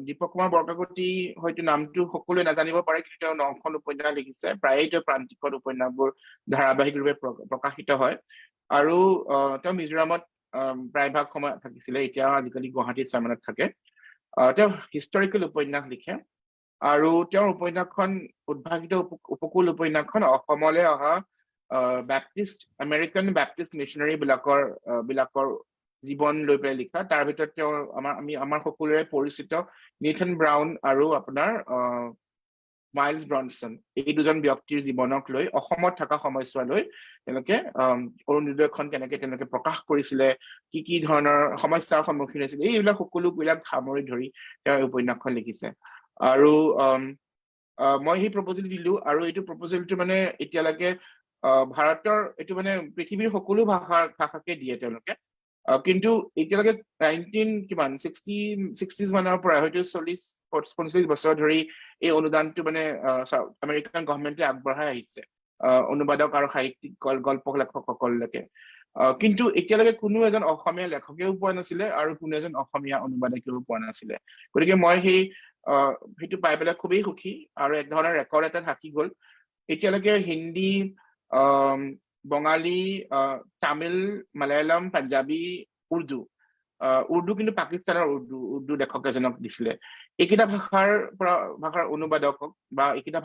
দীপক কুমাৰ বৰকাকতি হয়তো নামটো সকলোৱে নাজানিব পাৰে কিন্তু তেওঁ 9খন উপন্যাস লিখিছে প্ৰায়ে তেওঁ প্ৰান্তিকত উপন্যাসবোৰ ধাৰাবাহিক ৰূপে প্ৰকাশিত হয় আৰু তেওঁ মিজোৰামত প্ৰায়ভাগ সময় থাকিছিলে এতিয়া আজিকালি গুৱাহাটীত চামনত থাকে তেওঁ হিষ্টৰিকেল উপন্যাস লিখে আৰু তেওঁৰ উপন্যাসখন উদ্ভাসিত উপকূল উপন্যাসখন অসমলৈ অহা আমেৰিকান বেপ্টিষ্ট মিছনাৰী বিলাকৰ জীৱন লৈ পেলাই লিখা তাৰ ভিতৰত তেওঁ আমাৰ সকলোৰে পৰিচিত নেথন ব্ৰাউন আৰু আপোনাৰ মাইলছ ব্ৰনছন এই দুজন ব্যক্তিৰ জীৱনক লৈ অসমত থকা সময়ছোৱালৈ তেওঁলোকে অৰুণোদয়খন কেনেকে তেওঁলোকে প্ৰকাশ কৰিছিলে কি ধৰণৰ সমস্যাৰ সন্মুখীন হৈছিলে এইবিলাক সকলোবিলাক সামৰি ধৰি তেওঁ উপন্যাসখন লিখিছে আৰু মই সেই প্ৰপ'জেল দিলো আৰু এইটো প্ৰপ'জেলটো মানে এতিয়ালৈকে ভাৰতৰ এইটো মানে পৃথিৱীৰ সকলো ভাষাকে দিয়ে তেওঁলোকে কিন্তু এতিয়ালৈকে 1960s মানৰ পৰা হয়তো 40-45 বছৰ ধৰি এই অনুদানটো মানে আমেৰিকান গভৰ্ণমেণ্টে আগবঢ়াই আহিছে অনুবাদক আৰু সাহিত্যিক গল্প লেখকসকললৈকে কিন্তু এতিয়ালৈকে কোনো এজন অসমীয়া লেখকেও পোৱা নাছিলে আৰু কোনো এজন অসমীয়া অনুবাদকেও পোৱা নাছিলে গতিকে মই সেইটো পাই পেলাই খুবেই সুখী আৰু এক ধৰণৰ ৰেকৰ্ড এটা থাকি গ'ল এতিয়ালৈকে হিন্দী বঙালী তামিল মালায়ালাম পাঞ্জাবী উৰ্দু উৰ্দু কিন্তু পাকিস্তানৰ উৰ্দু লেখক এজনক দিছিলে এইকেইটা ভাষাৰ অনুবাদক বা এইকেইটা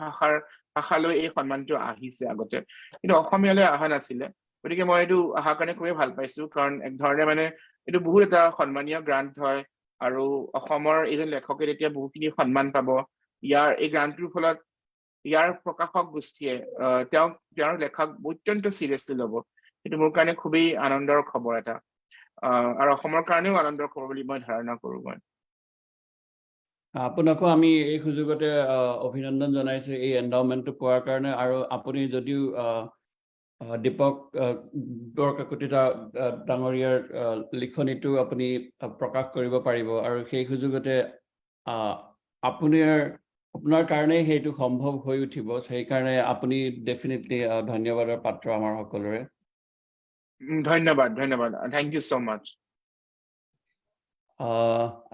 ভাষালৈ এই সন্মানটো আহিছে আগতে কিন্তু অসমীয়ালৈ অহা নাছিলে গতিকে মই এইটো অহাৰ কাৰণে খুবেই ভাল পাইছো কাৰণ এক ধৰণে মানে এইটো বহুত এটা সন্মানীয় গ্ৰান্ট হয় আৰু অসমৰ এইজন লেখকে তেতিয়া বহুখিনি সন্মান পাব এই গ্ৰান্টটোৰ ফলত ইয়াৰ প্ৰকাশক গোষ্ঠীয়ে তেওঁৰ লেখক অত্যন্ত চিৰিয়াছলি ল'ব সেইটো মোৰ কাৰণে খুবেই আনন্দৰ খবৰ এটা আৰু অসমৰ কাৰণেও আনন্দৰ খবৰ বুলি মই ধাৰণা কৰো মই আপোনাকো আমি এই সুযোগতে অভিনন্দন জনাইছো এই এন্ডাউমেন্টটো পোৱাৰ কাৰণে আৰু আপুনি যদিও দীপক বৰকাকতি ডাঙৰীয়াৰ লিখনিটো আপুনি প্ৰকাশ কৰিব পাৰিব আৰু সেই সুযোগতে আপোনাৰ কাৰণে সেইটো সম্ভৱ হৈ উঠিব সেইকাৰণে আপুনি ডেফিনেটলি ধন্যবাদৰ পাত্ৰ আমাৰ সকলোৰে ধন্যবাদ thank you so much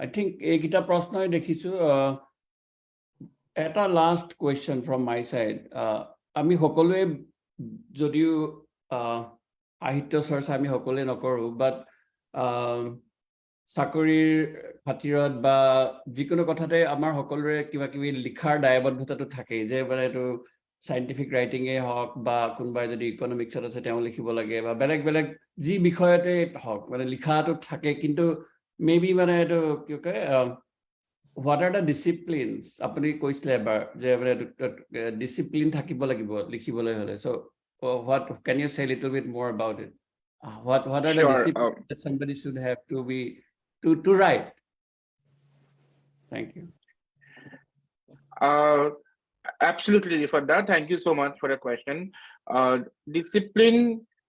I think এইকেইটা প্ৰশ্নই দেখিছো এটা last question from my side আমি সকলোৱে যদিও সাহিত্য চৰ্চা আমি সকলোৱে নকৰোঁ বাট চাকৰিৰ খাতিৰত বা যিকোনো কথাতে আমাৰ সকলোৰে কিবা কিবি লিখাৰ দায়বদ্ধতাটো থাকেই যে মানে এইটো সাইন্টিফিক ৰাইটিঙেই হওক বা কোনোবাই যদি ইকনমিক্সত আছে তেওঁ লিখিব লাগে বা বেলেগ বেলেগ যি বিষয়তে হওক মানে লিখাটো থাকে কিন্তু maybe মানে এইটো কি কয় what are the disciplines আপুনি কৈছিলে এবাৰ যে ডিসিপ্লিন থাকিব লাগিব লিখিবলৈ হলে so what can you say a little bit more about it what are the disciplines that somebody should have to be to write thank you absolutely for that thank you so much for the question discipline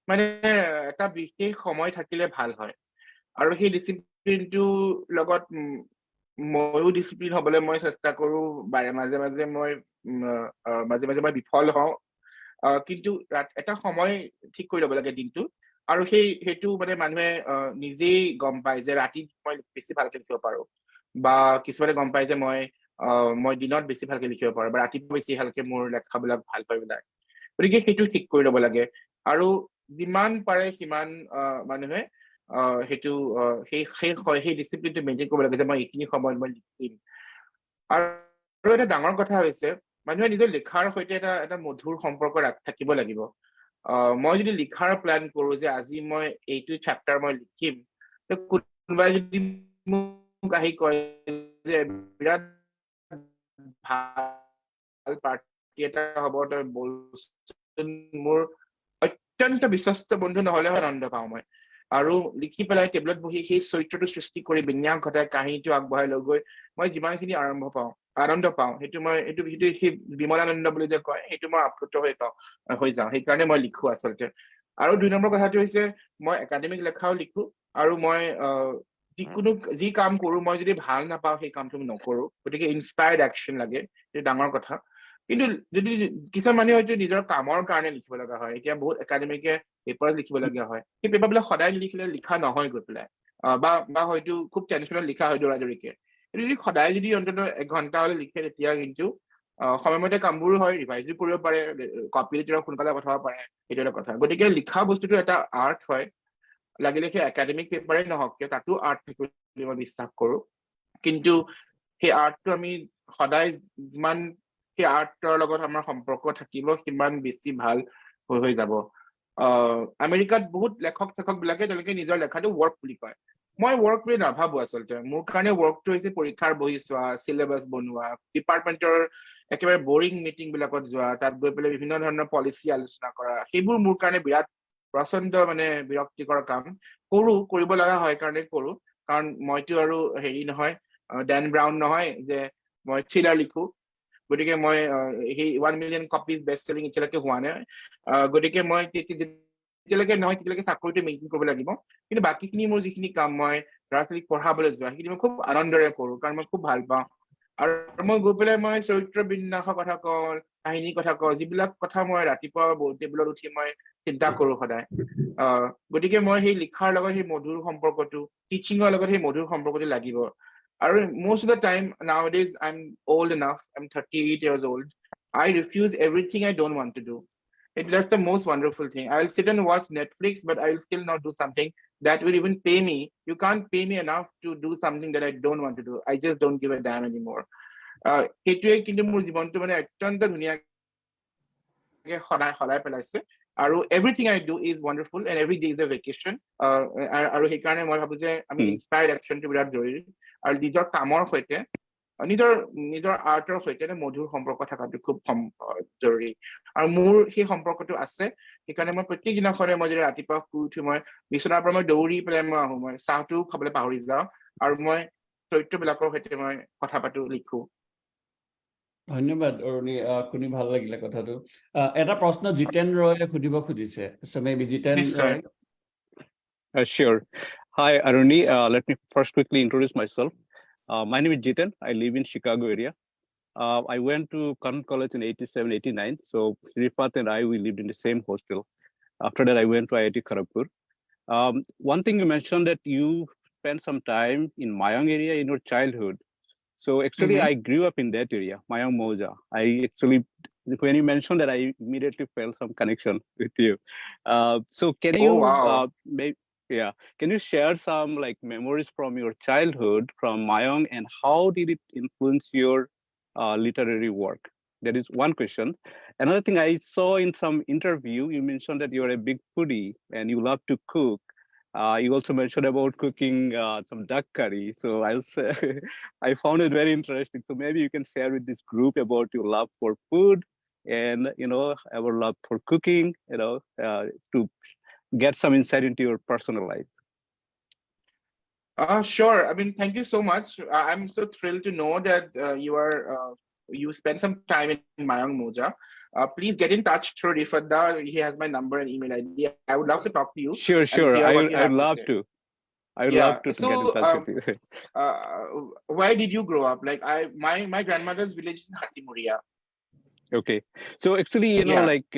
মানে এটা বিশেষ সময় থাকিলে ভাল হয় আৰু সেই ডিসিপ্লিনটো লগত ময়ো ডিসিপ্লিন হ'বলৈ মই চেষ্টা কৰো মাজে মাজে মই বিফল হওঁ কিন্তু এটা সময় ঠিক কৰি ল'ব লাগে দিনটো আৰু সেইটো মানে মানুহে নিজেই গম পায় যে ৰাতি মই বেছি ভালকে লিখিব পাৰো বা কিছুমানে গম পায় যে মই দিনত বেছি ভালকে লিখিব পাৰো বা ৰাতিপুৱা বেছি ভালকে মোৰ লেখাবিলাক ভাল পাই ওলাই গতিকে সেইটো ঠিক কৰি ল'ব লাগে আৰু যিমান পাৰে সিমান মানুহে সেইটো সেই ডিসিপ্লিনটো মেইনটেইন কৰিব লাগে যে মই এইখিনি সময়ত মই লিখিম আৰু এটা ডাঙৰ কথা হৈছে মানুহে নিজৰ লিখাৰ সৈতে এটা মধুৰ সম্পৰ্ক থাকিব লাগিব মই যদি লিখাৰ প্ল্যান কৰো যে আজি মই এইটো চেপ্টাৰ মই লিখিম কোনোবাই যদি মোক আহি কয় যে বিৰাট ভাল পাৰ্টি এটা হ'ব তই বলচোন মোৰ অত্যন্ত বিশ্বস্ত বন্ধু নহলে আনন্দ পাওঁ মই আৰু লিখি পেলাই টেবুলত বহি সেই চৰিত্ৰটো সৃষ্টি কৰি বিন্যাস ঘটাই কাহিনীটো আগবঢ়াই লৈ গৈ মই যিমানখিনি আনন্দ পাওঁ সেইটো সেই বিমলানন্দ বুলি যে কয় সেইটো মই আপ্লুত হৈ যাওঁ সেইকাৰণে মই লিখো আচলতে আৰু 2 নম্বৰ কথাটো হৈছে মই একাডেমিক লেখাও লিখো আৰু মই যি কাম কৰো মই যদি ভাল নাপাওঁ সেই কামটো নকৰো গতিকে ইনস্পায়াৰ্ড একচন লাগে সেইটো ডাঙৰ কথা কিন্তু যদি কিছুমান মানুহে হয়তো নিজৰ কামৰ কাৰণে লিখিব লগা হয় এতিয়া বহুত একাডেমিকে পেপাৰ লিখিব লগা হয় সেই পেপাৰবিলাক সদায় লিখা নহয় গৈ পেলাই বা হয়তো খুব টেনচনত লিখা হয় দৌৰাদৌৰিকে যদি সদায় যদি অন্তত 1 ঘণ্টা হলে লিখে তেতিয়া কিন্তু সময়মতে কামবোৰো হয় ৰিভাইজো কৰিব পাৰে কপি লিটাৰ সোনকালে পঠাব পাৰে সেইটো এটা কথা গতিকে লিখা বস্তুটো এটা আৰ্ট হয় লাগিলে সেই একাডেমিক পেপাৰে নহওক কিয় তাতো আৰ্ট থাকে বুলি মই বিশ্বাস কৰো কিন্তু সেই আৰ্টটো আমি সদায় যিমান সেই আৰ্টৰ লগত আমাৰ সম্পৰ্ক থাকিব সিমান বেছি ভাল হৈ যাব আমেৰিকাত বহুত লেখক বিলাকে তেওঁলোকে নিজৰ লেখাটো ৱৰ্ক বুলি কয় মই ৱৰ্ক বুলি নাভাবো আচলতে মোৰ কাৰণে ৱৰ্কটো হৈছে পৰীক্ষাৰ বহি চোৱা সিলেবাস বনোৱা ডিপাৰ্টমেন্টৰ একেবাৰে বৰিং মিটিং বিলাকত যোৱা তাত গৈ পেলাই বিভিন্ন ধৰণৰ পলিচি আলোচনা কৰা সেইবোৰ মোৰ কাৰণে বিৰাট প্ৰচণ্ড মানে বিৰক্তিকৰ কাম কৰিব লগা হয় কাৰণে কৰো কাৰণ মইতো আৰু হেৰি নহয় ডেন ব্ৰাউন নহয় যে মই থ্ৰিলাৰ লিখো গতিকে মই সেই 1 মিলিয়ন কপিজ বেষ্ট সেলিং এতিয়ালৈকে হোৱা নাই গতিকে মই তেতিয়ালৈকে নহয় তেতিয়ালৈকে চাকৰিটো মেইনটেইন কৰিব লাগিব কিন্তু বাকীখিনি মোৰ যিখিনি কাম মই ল'ৰা-ছোৱালীক পঢ়াবলৈ যোৱা সেইখিনি মই খুব আনন্দৰে কৰো কাৰণ মই খুব ভাল পাওঁ আৰু মই গৈ পেলাই মই চৰিত্ৰ বিন্যাসৰ কথা কওঁ কাহিনী কথা কওঁ যিবিলাক কথা মই ৰাতিপুৱা টেবুলত উঠি মই চিন্তা কৰো সদায় গতিকে মই সেই লিখাৰ লগত সেই মধুৰ সম্পৰ্কটো টিচিঙৰ লগত সেই মধুৰ সম্পৰ্কটো লাগিব আৰু most of the time nowadays I'm old enough I'm 38 years old I refuse everything I don't want to do That's the most wonderful thing. I'll sit and watch Netflix, but I'll still not do something that will even pay me. You can't pay me enough to do something that I don't want to do. I just don't give a damn anymore. সেইটোৱে কিন্তু মোৰ জীৱনটো মানে অত্যন্ত ধুনীয়াকে সলাই পেলাইছে আৰু everything I do is wonderful and every day is a vacation. আৰু সেইকাৰণে মই ভাবো যে আমি ইনস্পায়াৰ্ড একচনটো বিৰাট জৰুৰী আৰু নিজৰ কামৰ সৈতে নিজৰ আৰ্টৰ সৈতে মধুৰ সম্পৰ্ক থকাটো খুব জৰুৰী আৰু মোৰ সেই সম্পৰ্কটো আছে সেইকাৰণে মই প্ৰত্যেক দিনাখনে মই যদি ৰাতিপুৱা শুই উঠি মই বিছনাৰ পৰা মই দৌৰি পেলাই মই আহোঁ মই চাহটো খাবলৈ পাহৰি যাওঁ আৰু মই চৰিত্ৰবিলাকৰ সৈতে মই কথা পাতো লিখো ধন্যবাদ অৰুণি শুনি ভাল লাগিলে কথাটো এটা প্ৰশ্ন জিতেন ৰয়ে সুধিব খুজিছে so maybe Jiten Roy Sure. Hi, Aruni. Let me first quickly introduce myself. My name is Jiten. I live in Chicago area. I went to Curtin College in 87, 89. So Srifat and I, we lived in the same hostel. After that, I went to IIT Kharagpur. One thing you mentioned that you spent some time in Mayang area in your childhood. So actually, I grew up in that area, Mayang Moja. I actually, when you mentioned that, I immediately felt some connection with you. So can you, can you share some like memories from your childhood from Mayang and how did it influence your literary work? That is one question. Another thing I saw in some interview, you mentioned that you're a big foodie and you love to cook. You also mentioned about cooking some duck curry. So I found it very interesting. So maybe you can share with this group about your love for food and, our love for cooking, to get some insight into your personal life. Sure. I mean, thank you so much. I'm so thrilled to know that you spent some time in Mayang Moja. Please get in touch through Rifadda. He has my number and email ID. I would love to talk to you. Sure. I'd love to. I would love to get in touch with you. Where did you grow up? Like my grandmother's village is Hatimuria. Okay. So actually, like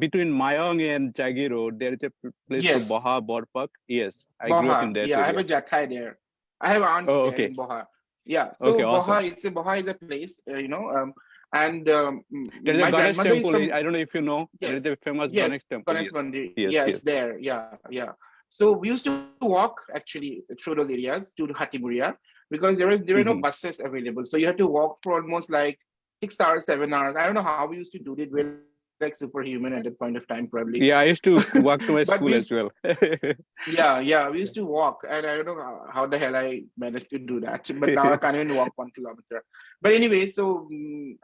between Mayang and Jagi Road, there is a place called Boha Borpak. Yes, I grew up in that area. I have a jathai there. I have aunts there in Boha. Yeah. So okay, Boha, awesome. Boha is a place, and there's my a Ganesh grandmother temple. is from, I don't know if you know. Yes, there is a famous Ganesh temple. Ganesh Mandir. Yes, it's there. Yeah. So we used to walk actually through those areas to Hatimuria because there were no buses available. So you had to walk for almost like 6 hours, 7 hours. I don't know how we used to do it. We're like superhuman at that point of time, probably. Yeah, I used to walk to my school as well. Yeah, we used to walk, and I don't know how the hell I managed to do that. But now I can't even walk 1 kilometer. But anyway, so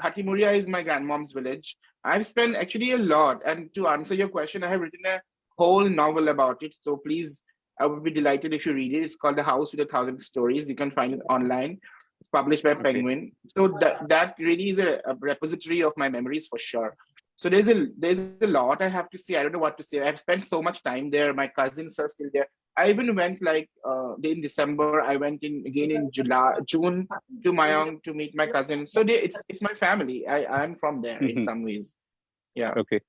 Hatimuria is my grandmom's village. I've spent actually a lot, and to answer your question, I have written a whole novel about it. So please, I would be delighted if you read it. It's called The House with 1,000 Stories. You can find it online. It's published by Penguin. So that really is a repository of my memories for sure. So there's a lot I have to say. I don't know what to say. I've spent so much time there. My cousins are still there. I even went in December. I went again in June to Mayang to meet my cousin. So it's my family. I'm from there in some ways. Yeah. Okay.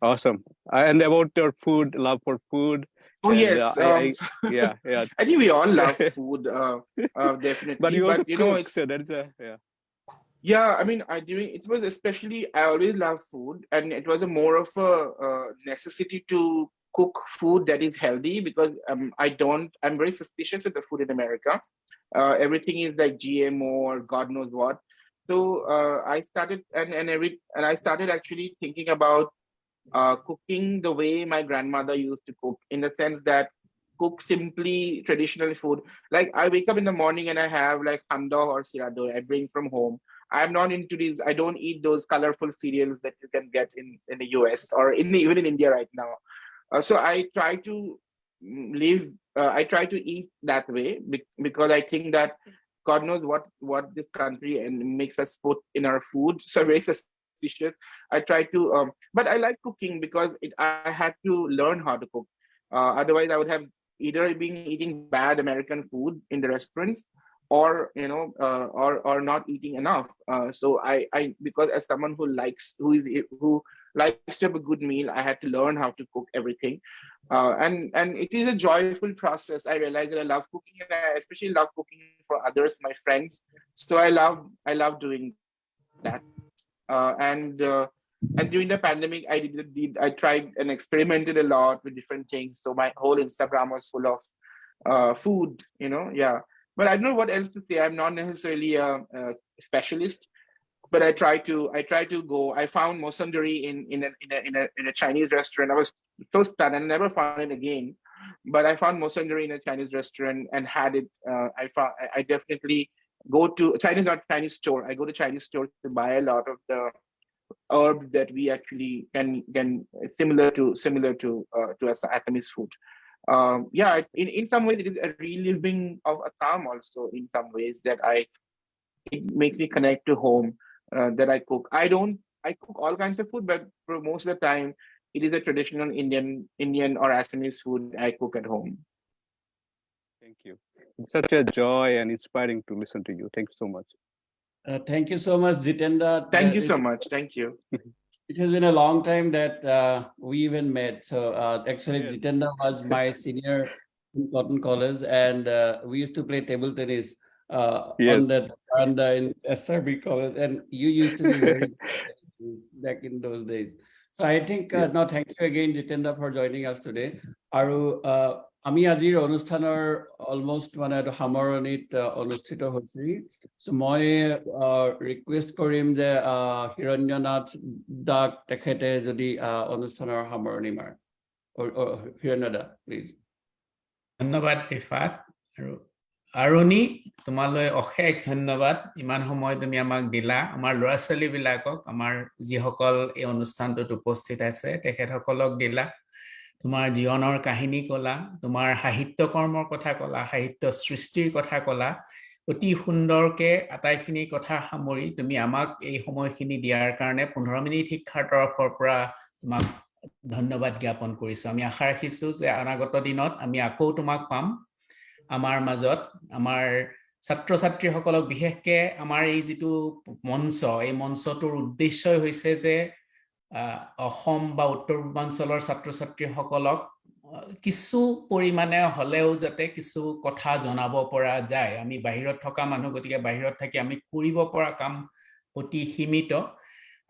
Awesome. And about your food, love for food. Oh, and, yes. Yeah. I think we all love food, definitely. But you also cook, it's so that's Yeah, I mean, it was especially, I always loved food, and it was more of a necessity to cook food that is healthy because I'm very suspicious of the food in America. Everything is like GMO or God knows what. So I started, and I started actually thinking about cooking the way my grandmother used to cook, in the sense that cook simply traditional food. Like I wake up in the morning and I have like hando or sirado I bring from home. I'm not into these. I don't eat those colorful cereals that you can get in the US or even in India right now. So I try to live. I try to eat that way because I think that God knows what this country and makes us put in our food. So very suspicious. I try to, but I like cooking because I had to learn how to cook. Otherwise, I would have either been eating bad American food in the restaurants, or or not eating enough. So I because as someone who likes to have a good meal, I had to learn how to cook everything, and it is a joyful process. I realized that I love cooking, and I especially love cooking for others, my friends. So I love doing that, and And during the pandemic, I tried and experimented a lot with different things. So my whole Instagram was full of food, yeah. But I don't know what else to say. I'm not necessarily a specialist, but I try to go. I found mosondori in a Chinese restaurant. I was so stunned and never found it again. But I found mosondori in a Chinese restaurant and had it. I definitely go to Chinese store. I go to Chinese store to buy a lot of the herbs that we actually can similar to Assamese food. Yeah, in some ways it is a reliving of Assam also. In some ways it makes me connect to home. That I cook. I cook all kinds of food, but for most of the time, it is a traditional Indian or Assamese food I cook at home. Thank you. It's such a joy and inspiring to listen to you. Thank you so much. Thank you so much, Jitendra. Thank you so much. Thank you. It has been a long time that we even met. So actually, yes. Jitendra was my senior in Cotton College, and we used to play table tennis on that veranda in SRB College, and you used to be very back in those days. So I think no, thank you again, Jitendra, for joining us today. Aru আমি আজিৰ অনুষ্ঠানৰ almost মানে সামৰণিত অনুষ্ঠিত হৈছে। So মই request কৰিম যে হিৰণ্যনাথ দাক তেখেতে যদি অনুষ্ঠানৰ সামৰণি মাৰে। হিৰণ্যদা প্লিজ। ধন্যবাদ ৰিফাত আৰু আৰুণি, তোমালৈ অশেষ ধন্যবাদ। ইমান সময় তুমি আমাক দিলা। আমাৰ ল'ৰা ছোৱালীবিলাকক, আমাৰ যিসকল এই অনুষ্ঠানটোত উপস্থিত আছে তেখেতসকলক দিলা। তোমাৰ জীৱনৰ কাহিনী ক'লা, তোমাৰ সাহিত্য কৰ্মৰ কথা ক'লা, সাহিত্য সৃষ্টিৰ কথা ক'লা। অতি সুন্দৰকে আটাইখিনি কথা সামৰি তুমি আমাক এই সময়খিনি দিয়াৰ কাৰণে 15 মিনিট শিক্ষাৰ তৰফৰ পৰা তোমাক ধন্যবাদ জ্ঞাপন কৰিছো। আমি আশা ৰাখিছো যে অনাগত দিনত আমি আকৌ তোমাক পাম আমাৰ মাজত। আমাৰ ছাত্ৰ ছাত্ৰীসকলক বিশেষকে আমাৰ এই যিটো মঞ্চ, এই মঞ্চটোৰ উদ্দেশ্যই হৈছে যে অসম বা উত্তৰ পূৰ্বাঞ্চলৰ ছাত্ৰ ছাত্ৰীসকলক কিছু পৰিমাণে হলেও যাতে কিছু কথা জনাব পৰা যায়। আমি বাহিৰত থকা মানুহ, গতিকে বাহিৰত থাকি আমি কৰিব পৰা কাম অতি সীমিত,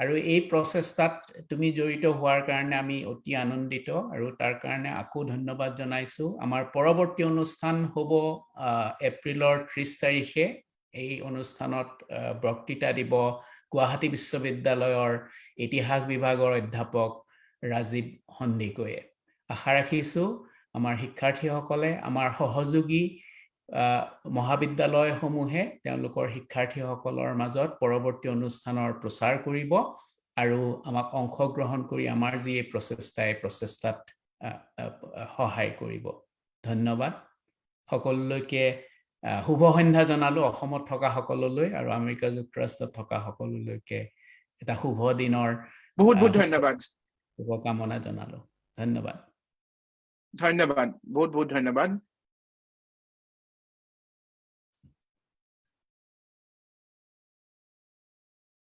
আৰু এই প্ৰচেষ্টাত তুমি জড়িত হোৱাৰ কাৰণে আমি অতি আনন্দিত, আৰু তাৰ কাৰণে আকৌ ধন্যবাদ জনাইছো। আমাৰ পৰৱৰ্তী অনুষ্ঠান হ'ব এপ্ৰিলৰ 30 তাৰিখে। এই অনুষ্ঠানত বক্তৃতা দিব গুৱাহাটী বিশ্ববিদ্যালয়ৰ ইতিহাস বিভাগৰ অধ্যাপক ৰাজীৱ সন্দিকৈয়ে। আশা ৰাখিছো আমাৰ শিক্ষাৰ্থীসকলে, আমাৰ সহযোগী মহাবিদ্যালয়সমূহে তেওঁলোকৰ শিক্ষাৰ্থীসকলৰ মাজত পৰৱৰ্তী অনুষ্ঠানৰ প্ৰচাৰ কৰিব আৰু আমাক অংশগ্ৰহণ কৰি আমাৰ যি এই প্ৰচেষ্টাত সহায় কৰিব। ধন্যবাদ সকলোলৈকে। শুভ সন্ধ্যা জনালো অসমত থকা সকলোলৈ, আৰু আমেৰিকা যুক্তৰাষ্ট্ৰত থকা সকলোলৈকে এটা শুভ দিনৰ বহুত ধন্যবাদ, শুভকামনা জনালো। ধন্যবাদ। বহুত ধন্যবাদ।